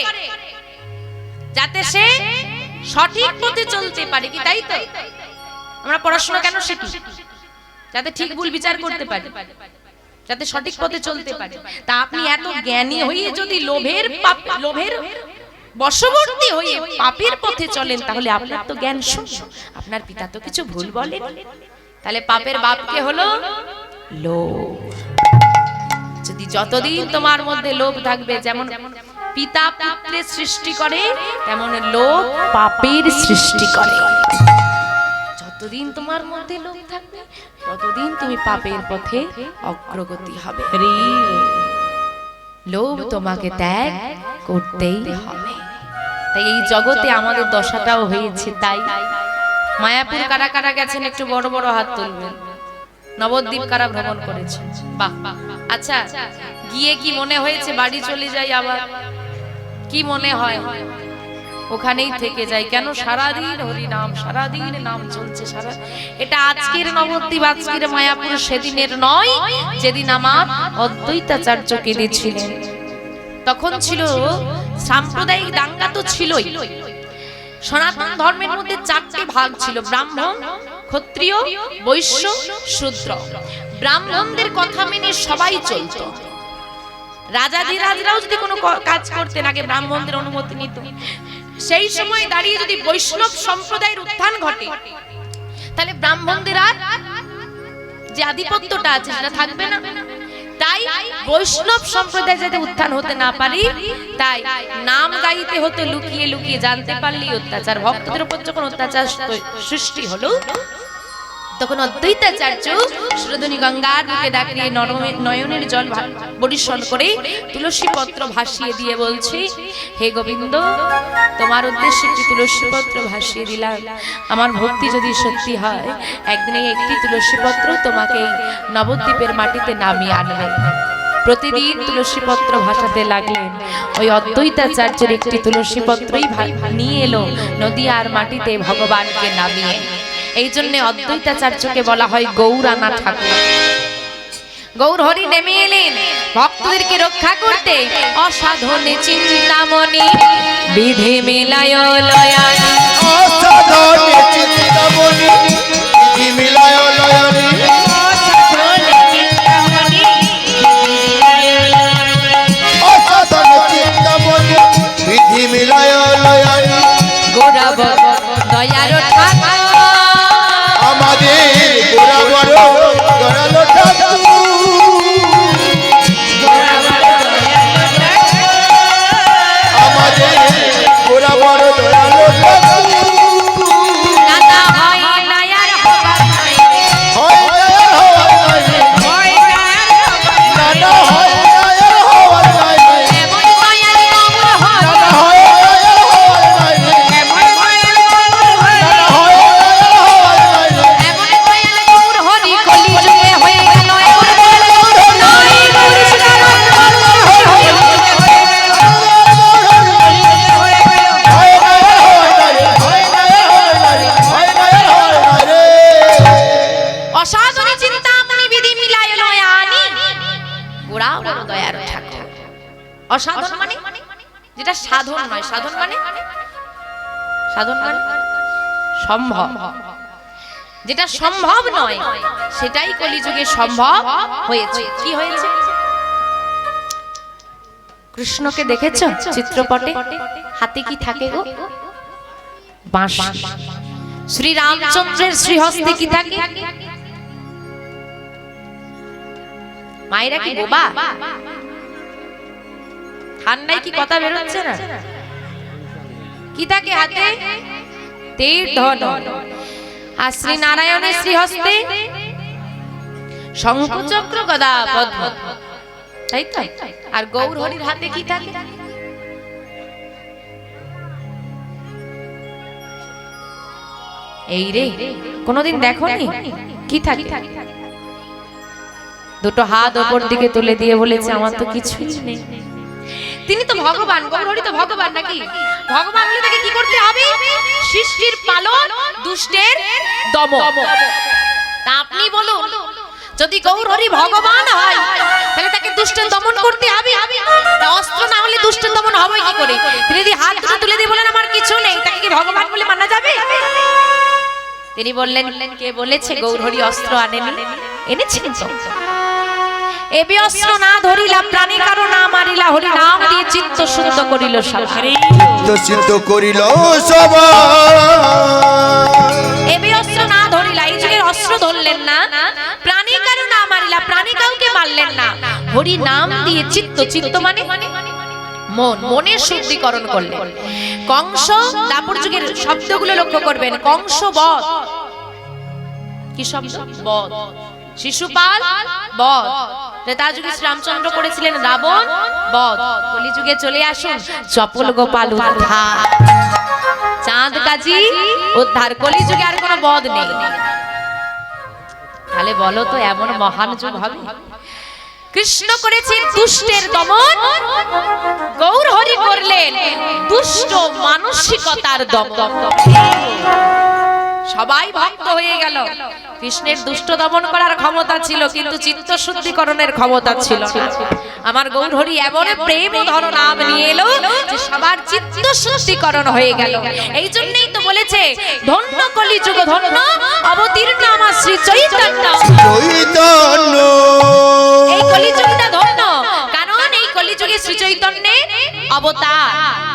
যাতে সে সঠিক পথে চলতে পারে, কি তাই তো? আমরা পড়াশোনা কেন শিখি? যাতে ঠিক ভুল বিচার করতে পারে, যাতে সঠিক পথে চলতে পারে। তা আপনি এত জ্ঞানী হয়ে যদি লোভের বশবর্তী হয়ে পাপের পথে চলেন, তাহলে আপনার তো জ্ঞান শূন্য, আপনার পিতা তো কিছু ভুল বলেন। তাহলে পাপের বাপকে হলো লোভ। যদি যতদিন তোমার মধ্যে লোভ থাকবে, যেমন পিতা পুত্রের সৃষ্টি করে, তেমন লোভ পাপের সৃষ্টি করে। যতদিন তোমার মধ্যে লোভ থাকবে, ততদিন তুমি পাপের পথে অগ্রগতি হবে। লোভ তোমাকে ত্যাগ করতেই হবে। তাই এই জগতে আমাদের দশাটাও হয়েছে। তাই মায়াপুর কারা কারা গেছেন, একটু বড় বড় হাত তুলবেন। নবদ্বীপ কারা ভ্রমণ করেছেন? বাহ। আচ্ছা, গিয়ে কি মনে হয়েছে বাড়ি চলে যাই আবার? কি মনে হয়? ওখানেই থেকে যাই কেন? সারাদিন হরি নাম, সারাদিন নাম চলছে। এটা আজকের নবদ্বীপ, আজকের মায়াপুর সেদিনের নয়, যেদিন আমার অদ্বৈতাচার্য কেঁদেছিলেন। তখন ছিল সাম্প্রদায়িক দাঙ্গা, তো ছিলই। সনাতন ধর্মের মধ্যে 4টে ভাগ ছিল, ব্রাহ্মণ, ক্ষত্রিয়, বৈশ্য, শূদ্র। ব্রাহ্মণদের কথা মেনে সবাই চলত। রাজাধিরাজরাও যদি কোনো কাজ করতেন, আগে ব্রাহ্মণদের অনুমতি নিত। সেই সময় দাঁড়িয়ে যদি বৈষ্ণব সম্প্রদায়ের উত্থান ঘটে, তাহলে ব্রাহ্মণদের আর যে আধিপত্যটা আছে সেটা থাকবে না। তাই বৈষ্ণব সম্প্রদায় যাতে উত্থান হতে না পারি, তাই নাম গাইতে হতো লুকিয়ে লুকিয়ে, জানতে পারলেই অত্যাচার। ভক্তদের উপর যখন অত্যাচার সৃষ্টি হলো, তখন অদ্বৈতাচার্য সুরধনী গঙ্গার বুকে দাঁড়িয়ে নয়নের জল বরিশন করে তুলসী পত্র ভাসিয়ে দিয়ে বলছে, হে গোবিন্দ, তোমার উদ্দেশ্যে একটি তুলসী পত্র ভাসিয়ে দিলাম। আমার ভক্তি যদি সত্যি হয়, একদিন এই একটি তুলসী পত্র তোমাকে নবদ্বীপের মাটিতে নামিয়ে আনবে। প্রতিদিন তুলসী পত্র ভাসাতে লাগলেন। ওই অদ্বৈতাচার্যের একটি তুলসী পত্রই নিয়ে এলো নদিয়ার মাটিতে ভগবানকে নামিয়ে। এই জন্য অদ্বৈতাচার্যকে বলা হয় গৌরানা ঠাকুর। গৌর হরি নেমে এলেন ভক্তদেরকে রক্ষা করতে। অসাধনে চিন্তামণি বিধি মিলায় লয়ানি, অসাধনে চিন্তামণি বিধি মিলায় লয়ানি, অসাধনে চিন্তামণি বিধি মিলায় লয়ানি। গৌরাব দয়ার ঠাকুর, আমাদের গোরাবর দয়ালো ঠাকুর, আমাদের গোরাবর দয়ালো ঠাকুর। নানা হয় নায়ার হবার নাই, হয় নায়ার হওয়ার নাই, হয় নায়ার হবার নাই, নানা হয় নায়ার হওয়ার নাই, এমন দয়াল গৌর হরি, নানা হয় নায়ার হওয়ার নাই, এমন দয়াল গৌর হরি, নানা হয় নায়ার হওয়ার নাই। এমন দয়াল গৌর হরি কলিযুগে হয়ে গেল। এমন দয়াল গৌর হরি কৃষ্ণ অসাধনে চিন্তামণি বিধি মিলায় লয়ানি। গোরা বড় দয়ার ঠাকুর। অসাধন মানে যেটা সাধন নয়, সাধন মানে সাধন মানে সম্ভব, যেটা সম্ভব নয় সেটাই কলিযুগে সম্ভব হয়েছে। কি হয়েছে? কৃষ্ণকে দেখেছো চিত্রপটে? হাতে কি থাকে গো? বাঁশি। শ্রী রামচন্দ্রের শ্রীহস্তে কি থাকে? মায়েরা কি বোবা? ঠান্ডায় কি কথা বেরোচ্ছে না? কি থাকে হাতে? তীর ধনুক। আর শ্রী নারায়ণের শ্রীহস্তে শঙ্খ চক্র গদা পদ্ম, তাই তো? আর গৌর হরির হাতে কি থাকে? এই রে, কোনদিন দেখোনি? কি থাকে? দুটো হাত উপর দিকে তুলে দিয়ে বলেছে, আমার তো কিছুই নেই। তিনি তো ভগবান, গৌর হরি তো ভগবান নাকি? ভগবান হলে তাকে কি করতে হবে? সৃষ্টির পালন, দুষ্টের দমন। তা আপনি বলুন, যদি গৌর হরি ভগবান হয়, তাহলে তাকে দুষ্টের দমন করতে হবে। তা অস্ত্র না হলে দুষ্টের দমন হবে কি করে? তিনি যদি হাত দুটো তুলে দিয়ে বলেন আমার কিছু নেই, তাকে কি ভগবান বলে মানা যাবে? তিনি বললেন, কে বলেছে গৌর হরি অস্ত্র আনেনি? এনেছেন তো। এবি অস্ত্র না ধরিলা, প্রাণী কারো না মারিলা, হরি নাম দিয়ে চিত্ত শুদ্ধ করিল সবার। চিত্ত সিদ্ধ করিল সবার। এবি অস্ত্র না ধরিলা, এই যুগের অস্ত্র ধরলেন না। প্রাণী কারো না মারিলা, প্রাণী কাউকে মারলেন না। হরি নাম দিয়ে চিত্ত, চিত্ত মানে মন, মনের শুদ্ধিকরণ করলেন। কংস, দাপর যুগের শব্দগুলো লক্ষ্য করবেন। কংস বধ, কি শব্দ? বধ। শিশুপাল বধ। ত্রেতা যুগে শ্রীরামচন্দ্র করেছিলেন রাবণ বধ। কলিযুগে চলে আসুন চপল গোপাল উদ্ধার, চাঁদ কাজী উদ্ধার। কলিযুগে আর কোনো বধ নেই। তাহলে বলো তো এমন মহান যুগ হবে? কৃষ্ণ করেছেন দুষ্টের দমন, গৌর হরি করলেন দুষ্ট মানসিকতার দমন। সবাই ভক্ত হয়ে গেল। কৃষ্ণের দুষ্ট দমন করার ক্ষমতা ছিল, কিন্তু চিত্ত শুদ্ধিকরণের ক্ষমতা ছিল না। আমার গৌর হরি এমন প্রেম ধর নাম নিয়ে এলো যে সবার চিত্ত শুদ্ধিকরণ হয়ে গেল। এই জন্যই তো বলেছে, ধন্য কলিযুগ ধন্য, অবতীর্ণ আমার শ্রী চৈতন্য। এই কলিযুগটা ধন্য, কারণ এই কলিযুগে শ্রী চৈতন্যের অবতার।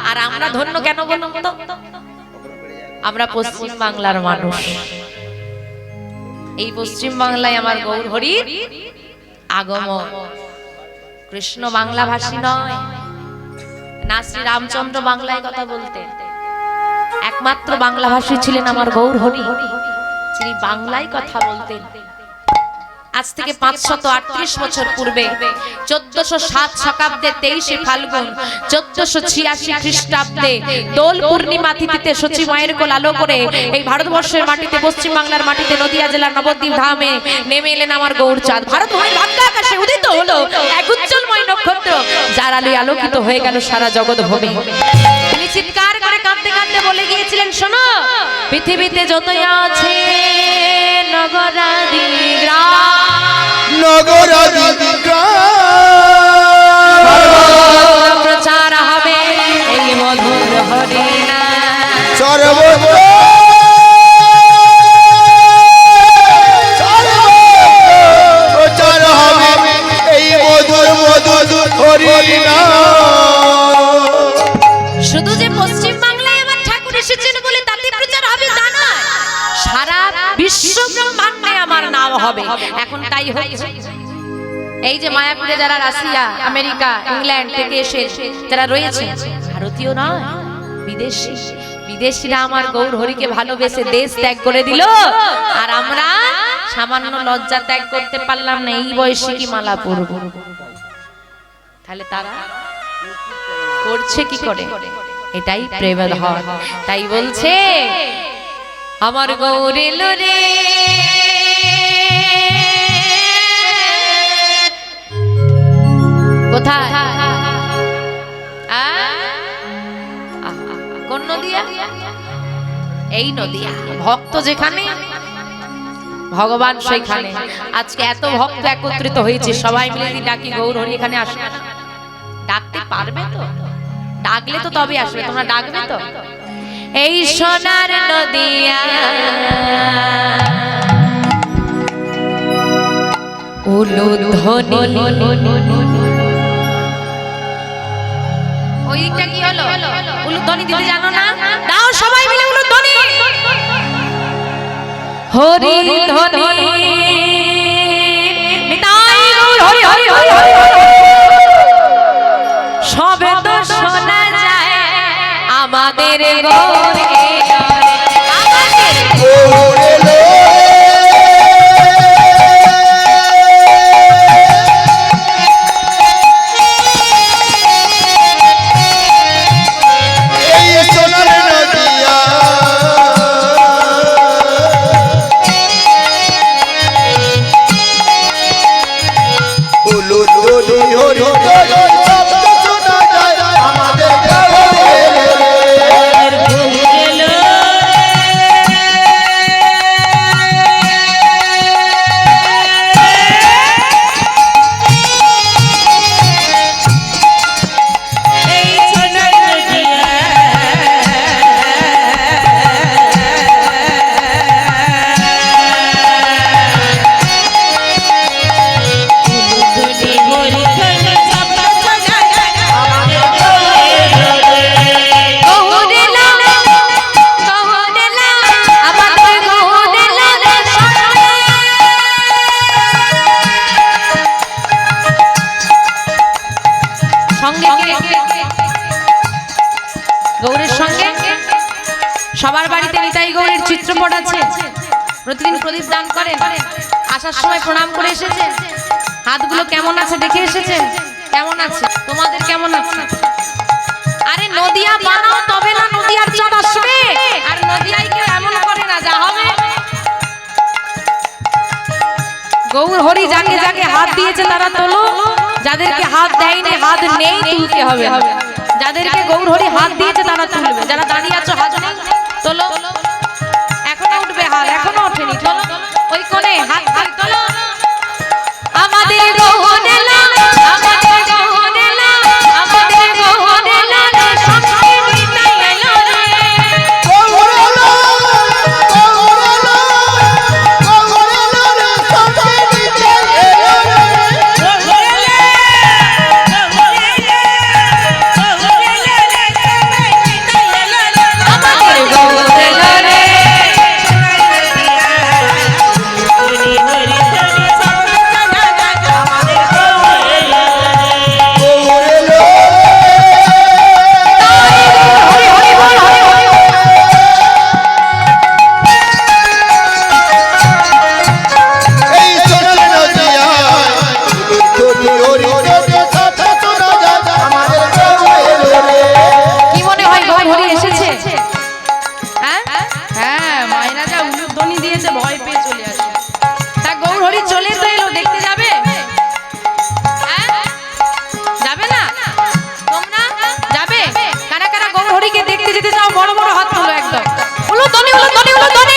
আর আমরা ধন্য কেন বলুন তো? আমরা পশ্চিম বাংলার মানুষ, এই পশ্চিম বাংলায় আমার গৌর হরির আগমন। কৃষ্ণ বাংলা ভাষী নয়, না শ্রী রামচন্দ্র বাংলায় কথা বলতেন, একমাত্র বাংলা ভাষী ছিলেন আমার গৌর হরি, যিনি বাংলায় কথা বলতেন। আজ থেকে 538 বছর পূর্বে 1407 শকাব্দে 23 ফাল্গুন 1486 খ্রিস্টাব্দে দোল পূর্ণিমা তিথিতে সচি মায়ের কোল আলো করে এই ভারতবর্ষের মাটিতে, পশ্চিম বাংলার মাটিতে, নদিয়া জেলার নবদ্বীপ ধামে নেমে এলেন আমার গৌরচাঁদ। ভারত ভূমির ভাগ্য আকাশে উদিত হলো এক উজ্জ্বলময় নক্ষত্র, যার আলোয় আলোকিত হয়ে গেল সারা জগৎ ভূমি। তিনি চিৎকার করে কাঁদতে কাঁদতে বলে গিয়েছিলেন, শোনো, পৃথিবীতে যতই আছে নগরাদি গ্রাম, নগরাদি প্রচার হবে এই মধুর হরিনাম, সর্বত্র প্রচার হবে এই মধুর মধুর হরিনাম। শুধু যে পশ্চিম বাংলায় আমার ঠাকুর এসেছেন বলে তাতে প্রচার হবে তা নয়, সারা বিশ্ব ব্রহ্মাণ্ডে আমার নাম হবে। এখন তাই হচ্ছে। এই যে মায়াপুরে যারা রাশিয়া, আমেরিকা, ইংল্যান্ড থেকে এসে যারা রয়েছে, ভারতীয় নয়, বিদেশি, বিদেশিরা আমার গৌর হরিকে ভালোবেসে দেশ ত্যাগ করে দিল, আর আমরা সামান্য লজ্জা ত্যাগ করতে পারলাম না, এই বয়সে কি মালা পরব? তাহলে তারা করছে কি করে? এটাই প্রেমের হয়। তাই বলছে আমার গৌর এলো রে, কোথায়? কোন নদিয়া? এই নদিয়া। ভক্ত যেখানে ভগবান সেখানে। আজকে এত ভক্ত একত্রিত হয়েছে, সবাই মিলে ডাকি গৌর হরি এখানে আসে। ডাকতে পারবে তো? ডাকলে তো তবে আসবে। তোমরা ডাকবে তো? এই সোনার নদিয়া উলুধ্বনি, ওইটা কি হলো? উলুধ্বনি দিতে জানো না? দাও সবাই মিলে উলুধ্বনি। হরি ধ্বনি নিতাই গৌর হরি হরি হরি হরি, সবে তো শোনা যায় আমাদের গৌর এলো, আমাদের গৌর এলো। এই সোনার নদিয়া উলুধ্বনি হরিধ্বনি শব্দ শোনা যায় আমাদের গৌর এলো। গৌরের সঙ্গে সবার বাড়িতে নিতাই গৌরের চিত্রপট আছে, প্রতিদিন প্রদীপ দান করেন, আসার সময় প্রণাম করে এসেছেন, হাতগুলো কেমন আছে দেখে এসেছেন, কেমন আছে? তোমাদের কেমন আছে? আরে নদিয়া বানাও তবে না নদিয়ার চাঁদ আসবে, আর নদিয়ায় কেউ এমন করে না, যা হবে। গৌর হরি যাকে যাকে হাত দিয়েছে তারা তোলো, যাদেরকে হাত দেয়নি, হাত নেই, তুলতে হবে। যাদেরকে গৌর হরি হাত দিয়েছে তারা তুলবে, যারা দাঁড়িয়ে আছো হাত নেই তোলো, এখনো উঠবে হাত, এখনো ওঠেনি, তোলো ওই কোণে হাত হাত তোলো। আমাদের গৌর এলো, আমাদের গৌর এলো, আমাদের গৌর এলো রে, সঙ্গে নিতাই এলো রে। গৌর এলো, গৌর এলো, গৌর এলো রে, সঙ্গে নিতাই এলো রে। আমাদের দেখতে যেতে চাও বড় বড় হাত তোলো একদম। হলো দনে হলো দনে হলো দনে।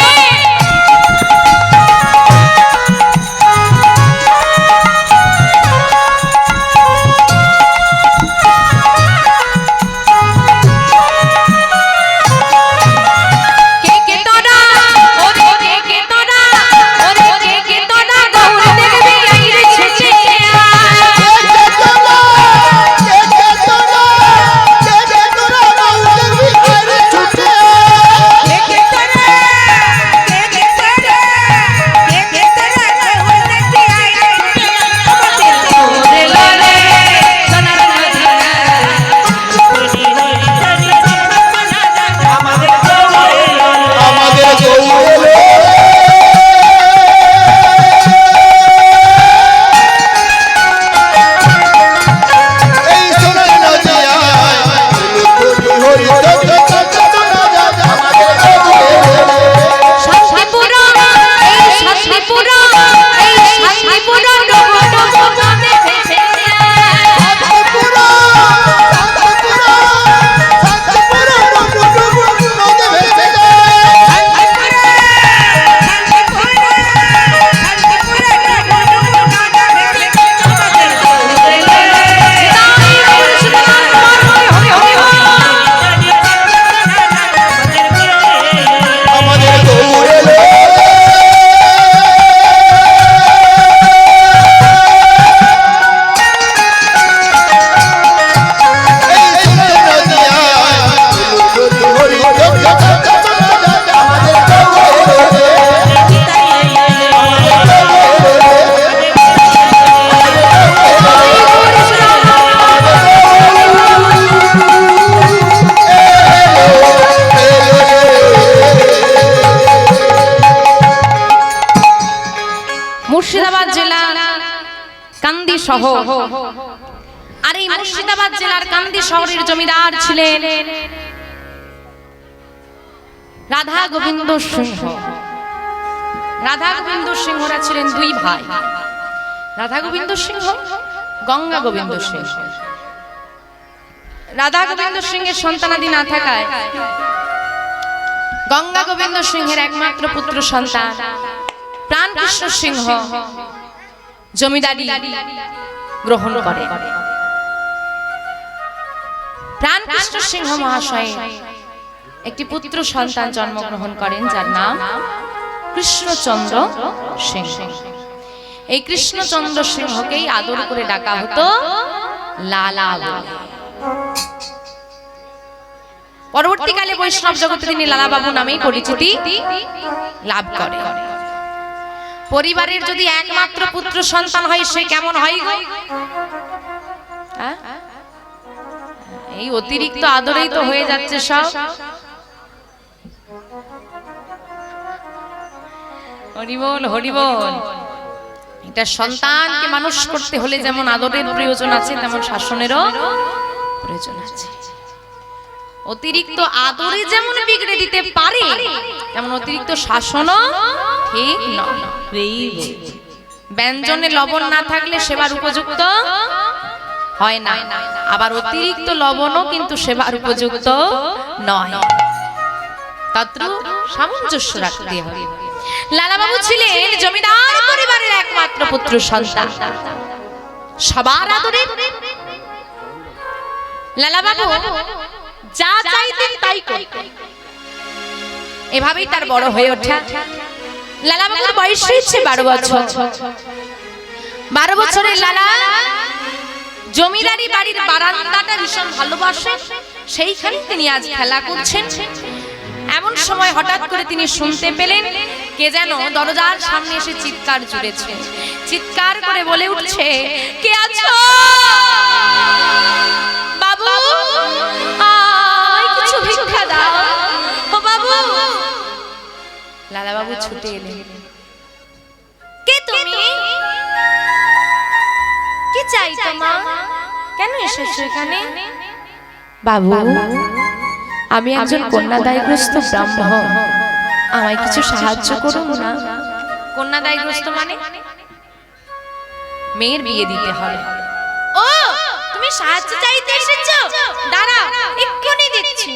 মুর্শিদাবাদ জেলা কান্দি শহর। আর এই মুর্শিদাবাদ জেলার কান্দি শহরের জমিদার ছিলেন রাধা গোবিন্দ সিংহ। রাধা গোবিন্দ সিংহরা ছিলেন দুই ভাই, রাধা গোবিন্দ সিংহ, গঙ্গা গোবিন্দ সিংহ। রাধা গোবিন্দ সিংহের সন্তানাদি না থাকায় গঙ্গা গোবিন্দ সিংহের একমাত্র পুত্র সন্তান প্রাণকৃষ্ণ সিংহ জমিদারি গ্রহণ করে। প্রাণকৃষ্ণ সিংহ মহাশয় একটি পুত্র সন্তান জন্মগ্রহণ করেন যার নাম কৃষ্ণচন্দ্র সিংহ। এই কৃষ্ণচন্দ্র সিংহকেই আদর করে ডাকা হতো লালা বলে। পরবর্তীকালে বৈষ্ণব জগতে তিনি লালা বাবু নামেই পরিচিতি লাভ করেন। পরিবারের যদি একমাত্র পুত্র সন্তান হয় সে কেমন হয়? এই অতিরিক্ত আদরেই তো হয়ে যাচ্ছে সব। হরিবল হরিবল। এটা সন্তানকে মানুষ করতে হলে যেমন আদরের প্রয়োজন আছে তেমন শাসনেরও প্রয়োজন আছে। অতিরিক্ত আদরে যেমন বিগড়ে দিতে পারে তেমন অতিরিক্ত শাসনও ঠিক নয়। ব্যঞ্জনে লবণ না থাকলে সেবার উপযুক্ত হয় না, আবার অতিরিক্ত লবণও কিন্তু সেবার উপযুক্ত নয়। তত্র সামঞ্জস্য রাখতে হবে। লালা বাবু ছিলেন জমিদার পরিবারের একমাত্র পুত্র সন্তান, সবার আদরে। লালা বাবু যা চাইতেন তাই করতেন। এভাবেই তার বড় হয়ে ওঠা। লালা বাবুর বয়স হয়েছে 12 বছর। 12 বছরের লালা জমিদারি বাড়ির বারান্দাটা ভীষণ ভালোবাসে, সেইখানে তিনি আজ খেলা করছেন। এমন সময় হঠাৎ করে তিনি শুনতে পেলেন কে যেন দরজার সামনে এসে চিৎকার জুড়েছে। চিৎকার করে বলে উঠছে, কে আছো বাবু? কিছু ভিক্ষা দাও। ও বাবু। লালা বাবু ছুটে এলেন। কে তুমি? কি চাই তোমার? কেন এসেছো এখানে? বাবু, আমি একজন কন্যাদায়গ্রস্ত ব্রাহ্মণ, আমায় কিছু সাহায্য করুন না। কন্যাদায়গ্রস্ত মানে মেয়ের বিয়ে দিতে হবে। ও, তুমি সাহায্য চাইতে এসেছো? দাঁড়াও, এক্ষুনি দিচ্ছি।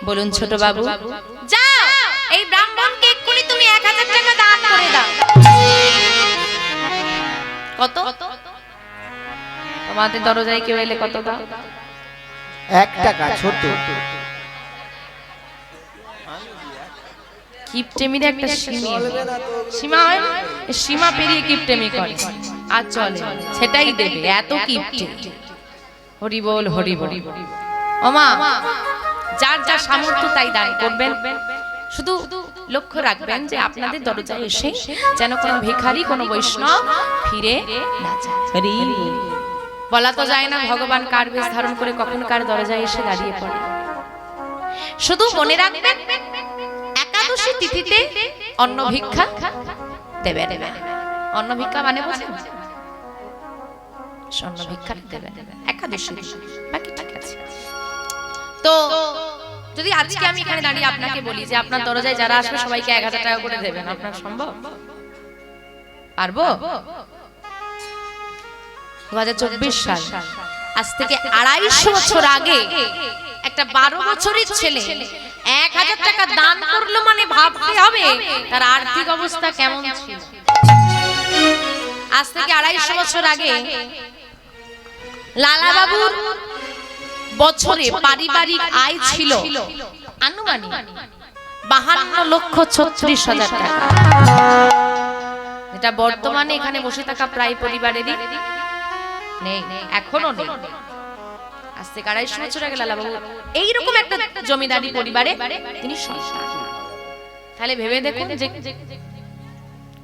বলুন ছোট বাবু। যাও এই ব্রাহ্মণকে এক্ষুনি তুমি 1000 টাকা দান করে দাও। কত? তোমাদের দরজায় কেউ এলে কত দাও? 1 টাকা ছোট। কিপটেমির একটা সীমা হয় না? সীমা পেরিয়ে কিপটেমি করে আর চলে, সেটাই দেবে, এত কিপটে। হরি বল হরি বল। ওমা, যার যা সামর্থ্য তাই দান করবেন। শুধু লক্ষ্য রাখবেন যে আপনাদের দরজায় এসে যেন কোনো ভিখারি, কোনো বৈষ্ণব ফিরে না যায়। বলা তো যায় না ভগবান কার বেশ ধারণ করে কখন কার দরজায় এসে দাঁড়িয়ে পড়ে। শুধু মনে রাখবেন একাদশী তিথিতে অন্ন ভিক্ষা দেবে। অন্ন ভিক্ষা মানে বোঝেন? অন্ন ভিক্ষা দেবে একাদশী, বাকি ঠিক আছে। তো যদি আজকে আমি এখানে দাঁড়িয়ে আপনাকে বলি যে আপনার দরজায় যারা আসবে সবাইকে 1000 টাকা করে দেবেন, আপনার সম্ভব? পারবো? 2024 সাল, আজ থেকে 250 বছর আগে একটা 12 বছরের ছেলে 1000 টাকা দান করলো মানে ভাবতে হবে তার আর্থিক অবস্থা কেমন ছিল। আজ থেকে 250 বছর আগে লালা বাবুর বছরে পারিবারিক আয় ছিল আনুমানিক 52,36,000 টাকা, যেটা বর্তমানে এখানে বসে থাকা প্রায় পরিবারেরই নেই, এখনো নেই। আজ থেকে 250 বছর আগে লালা বাবু এইরকম একটা জমিদারি পরিবারে তিনি সন্তান। তাহলে ভেবে দেখুন যে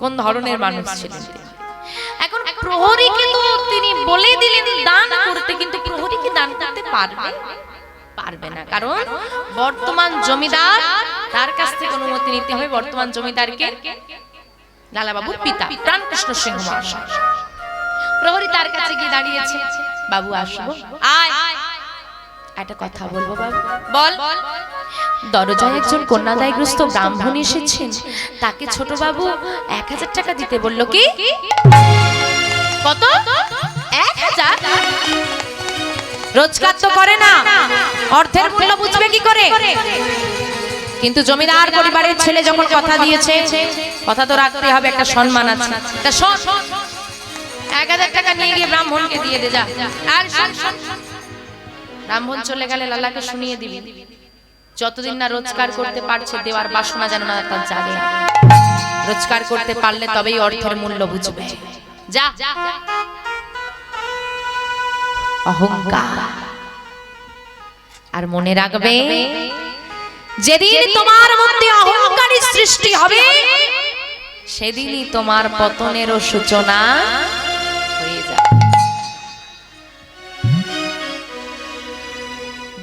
কোন ধরনের মানুষ ছিলেন। এখন প্রহরীকে তো তিনি বলে দিলেন দান করতে, কিন্তু প্রহরী কি দান করতে পারবে না, কারণ বর্তমান জমিদার, তার কাছ থেকে অনুমতি নিতে হবে। বর্তমান জমিদারকে লালা বাবুর পিতা প্রাণকৃষ্ণ সিংহ মহাশয়। প্রহরী তার কাছে গিয়ে দাঁড়িয়েছে, বাবু আসবো? আয়, একটা কথা বলবো বাবু। বল। দরজায় একজন কন্যাদায়গ্রস্ত ব্রাহ্মণ এসেছেন, তাকে ছোট বাবু 1000 টাকা দিতে বলল। কি কত? 1000? রোজগার তো করে না, অর্থের মূল্য বুঝবে কি করে? কিন্তু জমিদার পরিবারের ছেলে যখন কথা দিয়েছে, কথা তো রাখতে হবে, একটা সম্মান আছে। তা শোন, 1000 টাকা নিয়ে গিয়ে ব্রাহ্মণকে দিয়ে দে যা। আর শোন, ব্রাহ্মণ চলে গেলে লালাকে শুনিয়ে দিবি, যতদিন না রোজগার করতে পারছে দেওয়ার বাসনা যেন না তার জাগে। রোজগার করতে পারলে তবেই অর্থের মূল্য বুঝবে। যা। অহংকার। আর মনে রাখবে, যেদিন তোমার মধ্যে অহংকারের সৃষ্টি হবে সেদিনই তোমার পতনেরও সূচনা হয়ে যাবে।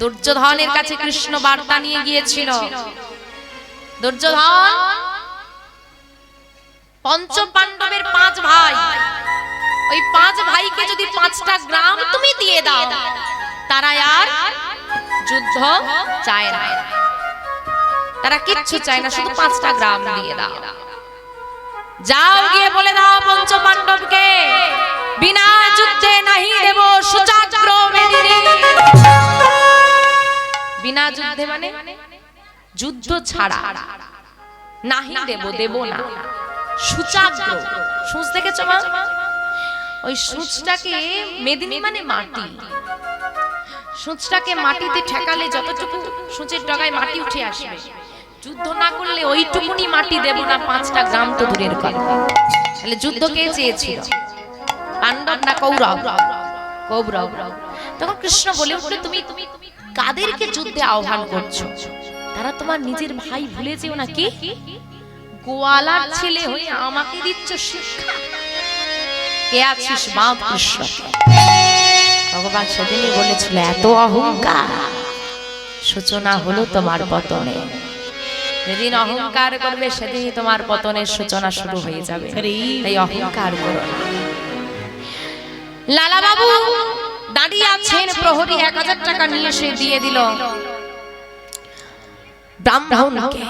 দুর্যোধনের কাছে কৃষ্ণ বার্তা নিয়ে গিয়েছিল। দুর্যোধন পঞ্চ পাণ্ডবের 5 ভাই, ওই 5 ভাইকে যদি 5টা গ্রাম তুমি দিয়ে দাও, তারা আর যুদ্ধ চায় না, তারা কিচ্ছু চায় না, শুধু 5টা গ্রাম দিয়ে দাও। যাও গিয়ে বলে দাও পঞ্চ পাণ্ডবকে, বিনা যুদ্ধে নাহি দেব সুচাগ্র মেদিনী। বিনা যুদ্ধে মানে যুদ্ধ ছাড়া নাহি দেব না। সুচাগ্র, সূচ দেখেছো মা? ওই সূচটাকে, মেদিনী মানে মাটি, সূচটাকে মাটিতে ঠেকালে যতটুকু সূচের ডগায় মাটি উঠে আসবে, যুদ্ধ না করলে ওইটুকুনি মাটি দেব না, 5টা গ্রাম তো দূরের কথা। তাহলে যুদ্ধ কে চেয়েছিল? পাণ্ডব না কৌরব? কৌরব। তখন কৃষ্ণ বলে উঠল, তুমি কাদেরকে যুদ্ধে আহ্বান করছো? তারা তোমার নিজের ভাই, ভুলে যেও না। কি গোয়ালার ছেলে হয়ে আমাকে দিচ্ছ শিক্ষা? কে আছিস মা? কৃষ্ণ। ভগবান সেদিনই বলেছিল, এত অহংকার, সূচনা হলো তোমার পতনে। যেদিন অহংকার করবে সেদিনই তোমার পতনের সূচনা শুরু হয়ে যাবে। তাই অহংকার করো না। লালা বাবু দাঁড়িয়ে আছেন, প্রহরী 1000 টাকা নিয়ে এসে দিয়ে দিল ব্রাহ্মণকে।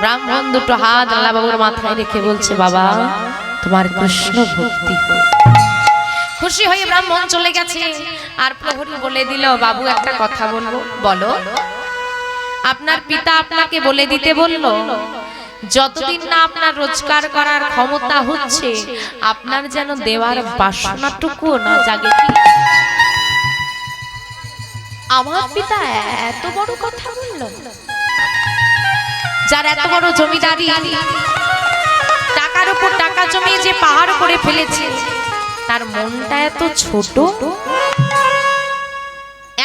ব্রাহ্মণ দুটো হাত লালা বাবুর মাথায় রেখে বলছে, বাবা তোমার কৃষ্ণ ভক্তি হোক। খুশি হয়ে ব্রাহ্মণ চলে গেছে। আর প্রহরী বলে দিল, বাবু একটা কথা বলবো। বলো। আপনার পিতা আপনাকে বলে দিতে বলল, যতদিন না আপনার রোজগার করার ক্ষমতা হচ্ছে, আপনার যেন দেওয়ার বাসনাটুকু না জাগে। আমার পিতা এত বড় কথা বলল, যার এত বড় জমিদারি, টাকার উপর টাকা জমিয়ে যে পাহাড় করে ফেলেছে, তার মনটা এত ছোট।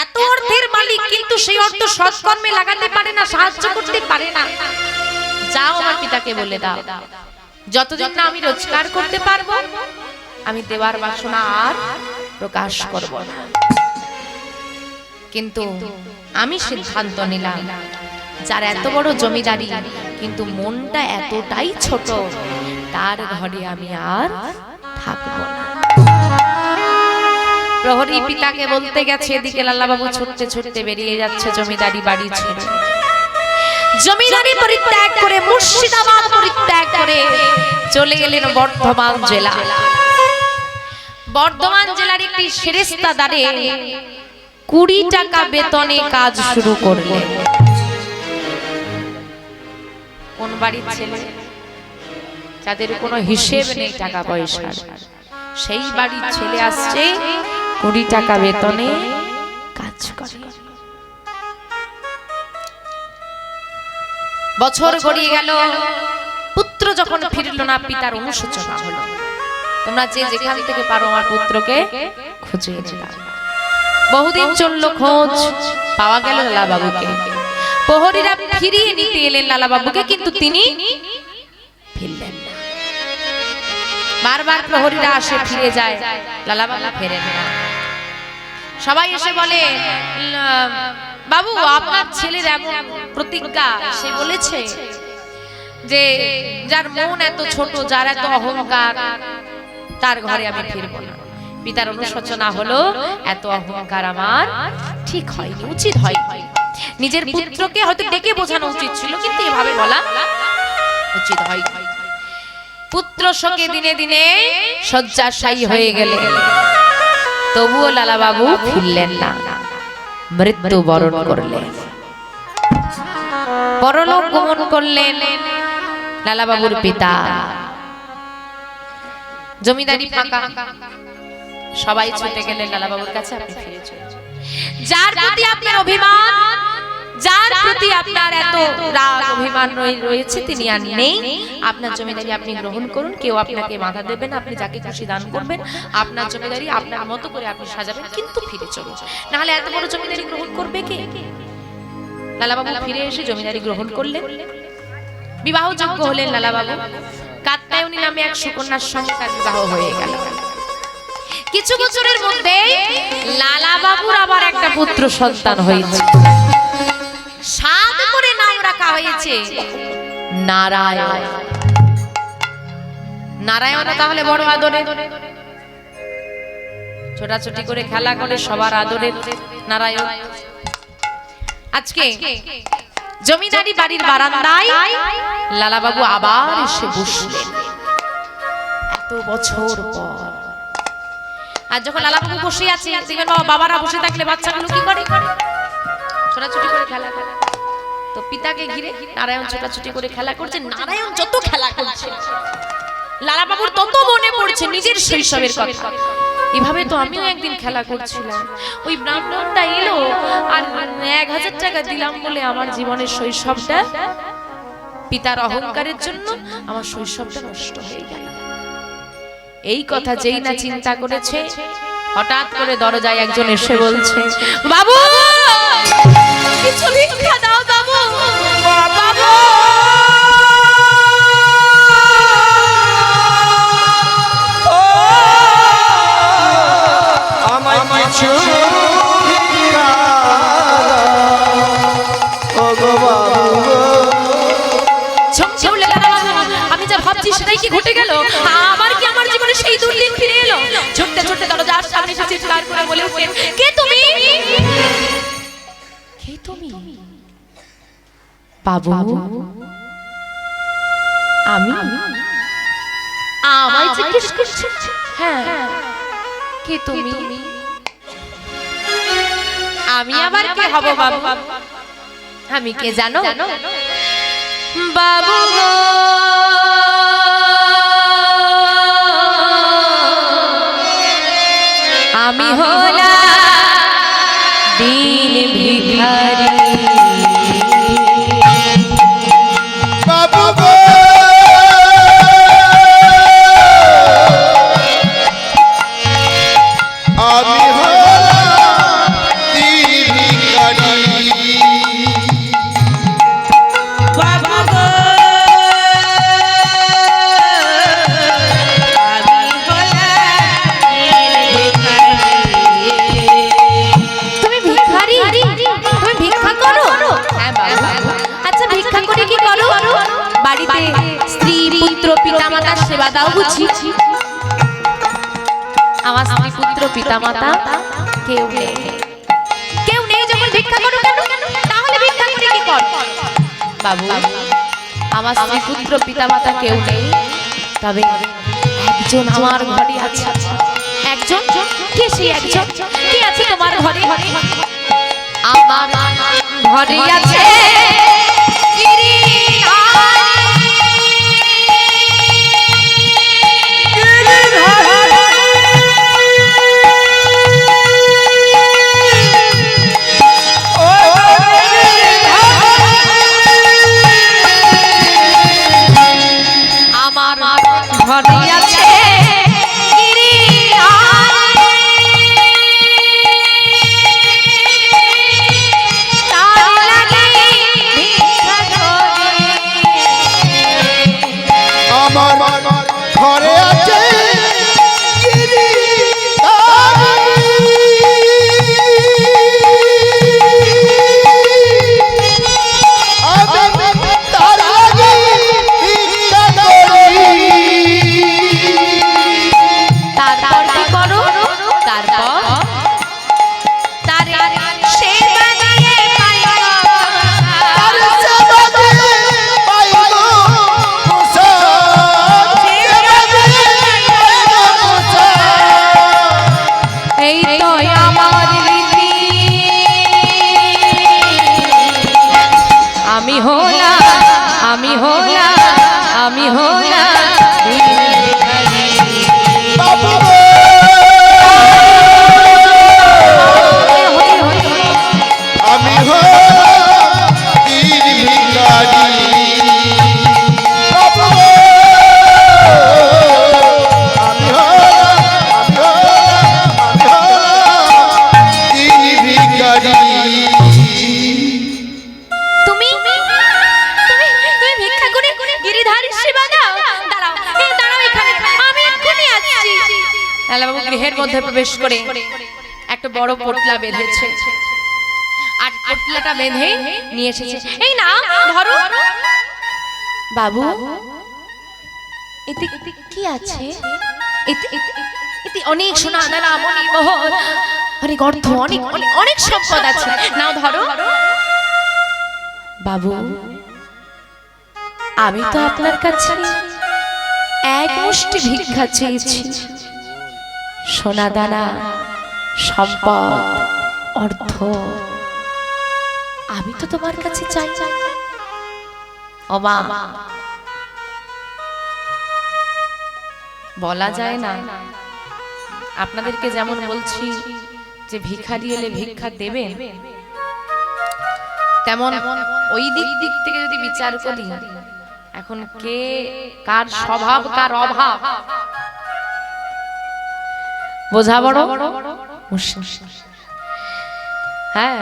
এত অর্থের মালিক, কিন্তু সেই অর্থ সৎকর্মে লাগাতে পারে না, সাহায্য করতে পারে না। যাও আমার পিতাকে বলে দাও, যতদিন না আমি রোজগার করতে পারবো, আমি দেওয়ার বাসনা আর প্রকাশ করব না। কিন্তু আমি সিদ্ধান্ত নিলাম, যার এত বড় জমিদারি কিন্তু মনটা এতটাই ছোট, তার ঘরে আমি আর থাকবো না। প্রহরী পিতাকে বলতে গেছে, এদিকে লালাবাবু ছুটতে ছুটতে বেরিয়ে যাচ্ছে জমিদারি বাড়ি ছেড়ে। জমিদারি পরিত্যাগ করে, মুর্শিদাবাদ পরিত্যাগ করে চলে গেলেন বর্ধমান জেলা। বর্ধমান জেলার একটি সেরেস্তাদারে 20 টাকা বেতনে কাজ শুরু করলেন। কোন বাড়ির ছেলে? যাদের কোনো হিসেব নেই টাকা পয়সার, সেই বাড়ির ছেলে আসছে 20 টাকা বেতনে কাজ করে। বছর গড়িয়ে গেল, পুত্র যখন ফিরল না, পিতার অনুশোচনা হলো। তোমরা যে যেখান থেকে পারো আমার পুত্রকে খুঁজে এনে দাও। বহুদিন চলল খোঁজ, পাওয়া গেল লালাবাবুকে। প্রহরীরা ফিরিয়ে নিতে এলেন লালাবাবুকে, কিন্তু তিনি ফিরলেন না। বারবার প্রহরীরা আসে, ফিরে যায়, লালাবাবু ফেরেন না। সবাই এসে বলে, বাবু আপনার ছেলের এমন প্রতিজ্ঞা, সে বলেছে যে যার মন এত ছোট, যার এত অহংকার, তার ঘরে আমি ফিরবো না। পিতার অনুশোচনা হলো, এত অহংকার আমার ঠিক হয়নি, উচিত হয়নি। নিজের পুত্রকে হয়তো ডেকে বোঝানো উচিত ছিল, কিন্তু এভাবে বলা উচিত হয়নি। পুত্র শোকে দিনে দিনে শয্যাশায়ী হয়ে গেলে, তবুও লালাবাবু ফিরলেন না, মৃত্যু বরণ করলেন, পরলোক গমন করলেন লালাবাবুর পিতা। জমিদারি ফাঁকা, সবাই ছুটে গেলেন লালাবাবুর কাছে, আপনি ফিরে চলুন। যার প্রতি আপনার অভিমান, যার প্রতি আপনার এত রাগ অভিমান রয়েছে, তিনি আর নেই। আপনার জমিদারি আপনি গ্রহণ করুন, কেউ আপনাকে বাধা দেবেন, আপনি যাকে খুশি দান করবেন, আপনার জমিদারি আপনার মতো করে আপনি সাজাবেন, কিন্তু ফিরে চলুন, নাহলে এত বড় জমিদারি গ্রহণ করবে কে? লালাবাবু ফিরে এসে জমিদারি গ্রহণ করলেন, বিবাহযোগ্য হলেন লালাবাবু। কাত্যায়নী নামে এক সুকন্যার সঙ্গে তার বিবাহ হয়ে গেল। কিছু বছরের মধ্যে লালাবাবুর আবার একটা পুত্র সন্তান হয়েছে। 7 করে নাম রাখা হয়েছে নারায়ণ। নারায়ণ তাহলে বড় আদরে, ছোটাছুটি করে খেলা করে সবার আদরে নারায়ণ। আজকে জমিদারি বাড়ির বারান্দায় লালাবাবু আবার এসে বসলেন এত বছর পর। আর যখন লালাবাবু বসে আছে, দেখবেন বাবারা বসে থাকলে বাচ্চাগুলো কি করে? ছোটাছুটি করে খেলা করে। তো পিতাকে ঘিরে নারায়ণ ছোটাছুটি করে খেলা করছে। নারায়ণ যত খেলা করছে, লালাবাবুর তত মনে পড়ছে নিজের শৈশবের কথা। এভাবে তো আমিও একদিন খেলা করছিলাম, ওই ব্রাহ্মণটা এলো আর 1000 টাকা দিলাম বলে আমার জীবনের শৈশবটা, পিতার অহংকারের জন্য আমার শৈশবটা নষ্ট হয়ে গেল। এই কথা যেই না চিন্তা করেছে, হঠাৎ করে দরজায় একজন এসে বলছে, বাবু কিছু ভিক্ষা দাও বাবু, বাবু। আমি যা ভাবছি সেটাই কি ঘটে গেল? আমার কি আমার জীবনে সেই দুর্দিন ফিরে এলো? ছুটতে ছুটতে দরজার সামনে এসে চিৎকার করে বলে উঠলেন, কে তুমি? কে তুমি? বাবু আমি? আমায় জিজ্ঞেস করছো? হ্যাঁ, কে তুমি? আমি আবার কে হব বাবু? আমি কে জানো? বাবু গো, আমি হলাম দিন ভিখারি। বাবু গো, আমি হলাম দিন ভিখারি। বাবু গো, আমি হলাম দিন ভিখারি। তুমি ভিখারি? তুমি ভিক্ষা করো? হ্যাঁ বাবু। আচ্ছা ভিক্ষা করে কি করো? বাড়িতে স্ত্রী পুত্র পিতামাতার সেবা দাও বুঝি? আমার স্ত্রী পুত্র পিতামাতা কেউ নেই। কেউ নেই যখন ভিক্ষা করো কেন? তাহলে ভিক্ষা করে কি করো? বাবু, আমার স্ত্রী পুত্র পিতামাতা কেউ নেই, তবে একজন আমার ঘরে আছে। একজন? কে সেই একজন? কে আছে তোমার ঘরে? আমার ঘরে আছে ঘরে আছে আমার ঘরে আছে আমি হলাম বাবু আমি হলাম দিন ভিখারি। বাবু আমি হলাম দিন ভিখারি। তুমি ভিক্ষা করে গিরিধারীর সেবা দাও? দাঁড়াও এখানে, আমি এক্ষুনি আসছি। লালাবাবু গৃহের মধ্যে প্রবেশ করে একটা বড় পোটলা বেঁধেছে, আর পোটলাটা বেঁধে নিয়ে এসেছে। এই না ধরো বাবু, এতে কি আছে? এতে অনেক সোনা দানা মণি মোহর, অনেক অর্থ, অনেক সম্পদ আছে। নাও ধরো। বাবু, আমি তো আপনার কাছে এক মুষ্টি ভিক্ষা চেয়েছি। সোনা দানা, সম্পদ, অর্থ আমি তো তোমার কাছে চাই। ও মা, বলা যায় না। আপনাদেরকে যেমন বলছি যে ভিখারি এলে ভিক্ষা দেবেন, তেমন ওই দিক থেকে যদি বিচার করি, এখন কে কার স্বভাব কার অভাব বোঝা বড় মুশকিল। হ্যাঁ,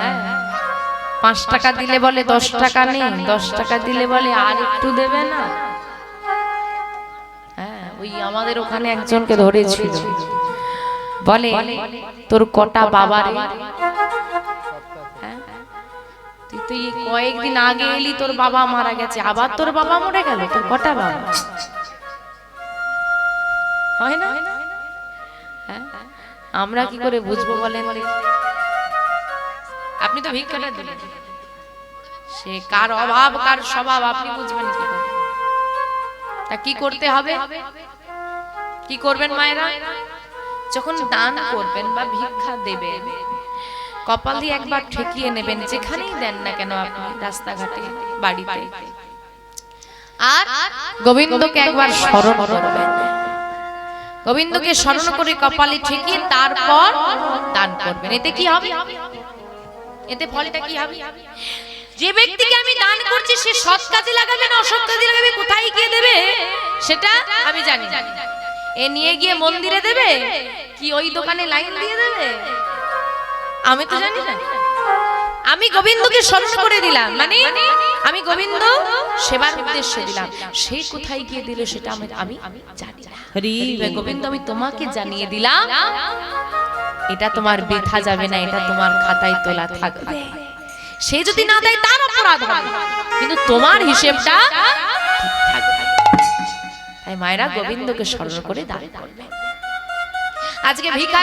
5 টাকা দিলে বলে 10 টাকা নেই, 10 টাকা দিলে বলে আর একটু দেবে না। হ্যাঁ, ওই আমাদের ওখানে একজনকে ধরেছিল, বলে তোর কটা বাবা রে? তুই তো এই কয়েকদিন আগে এলি, তোর বাবা মারা গেছে, আবার তোর বাবা মরে গেল, তোর কটা বাবা? হয় না? আমরা কি করে বুঝবো বলেন? আপনি তো ভিক্ষাটা দিলেন, সে কার অভাব কার স্বভাব আপনি বুঝবেন কি করে? তা কি করতে হবে? কি করবেন মায়েরা? যখন দান করবেন বা ভিক্ষা দেবেন, কপাল দিয়ে একবার ঠেকিয়ে নেবেন, যেখানেই দেন না কেন আপনি, রাস্তাঘাটে, বাড়িতে। আর গোবিন্দকে একবার স্মরণ করবেন। গোবিন্দকে স্মরণ করে কপালে ঠেকিয়ে তারপর দান করবেন। এতে কি হবে? এতে ফলটা কি হবে? যে ব্যক্তিকে আমি দান করছি সে সৎ কাজে লাগাবে না অসৎ কাজে লাগাবে, কোথায় গিয়ে দেবে সেটা আমি জানি। এ নিয়ে গিয়ে মন্দিরে দেবে কি ওই দোকানে লাইন দিয়ে দেবে আমি তো জানি না। আমি গোবিন্দকে স্মরণ করে দিলাম, মানে আমি গোবিন্দ সেবার উদ্দেশ্যে দিলাম, সে কোথায় গিয়ে দিল সেটা আমি জানি না। গোবিন্দ আমি তোমাকে জানিয়ে দিলাম, এটা তোমার বৃথা যাবে না, এটা তোমার খাতায় তোলা থাকবে। সে যদি না দেয় তার অপরাধ হবে, কিন্তু তোমার হিসেবটা ঠিক থাকবে। তাই মায়েরা গোবিন্দকে স্মরণ করে দান করবে। আজকে ভিখারি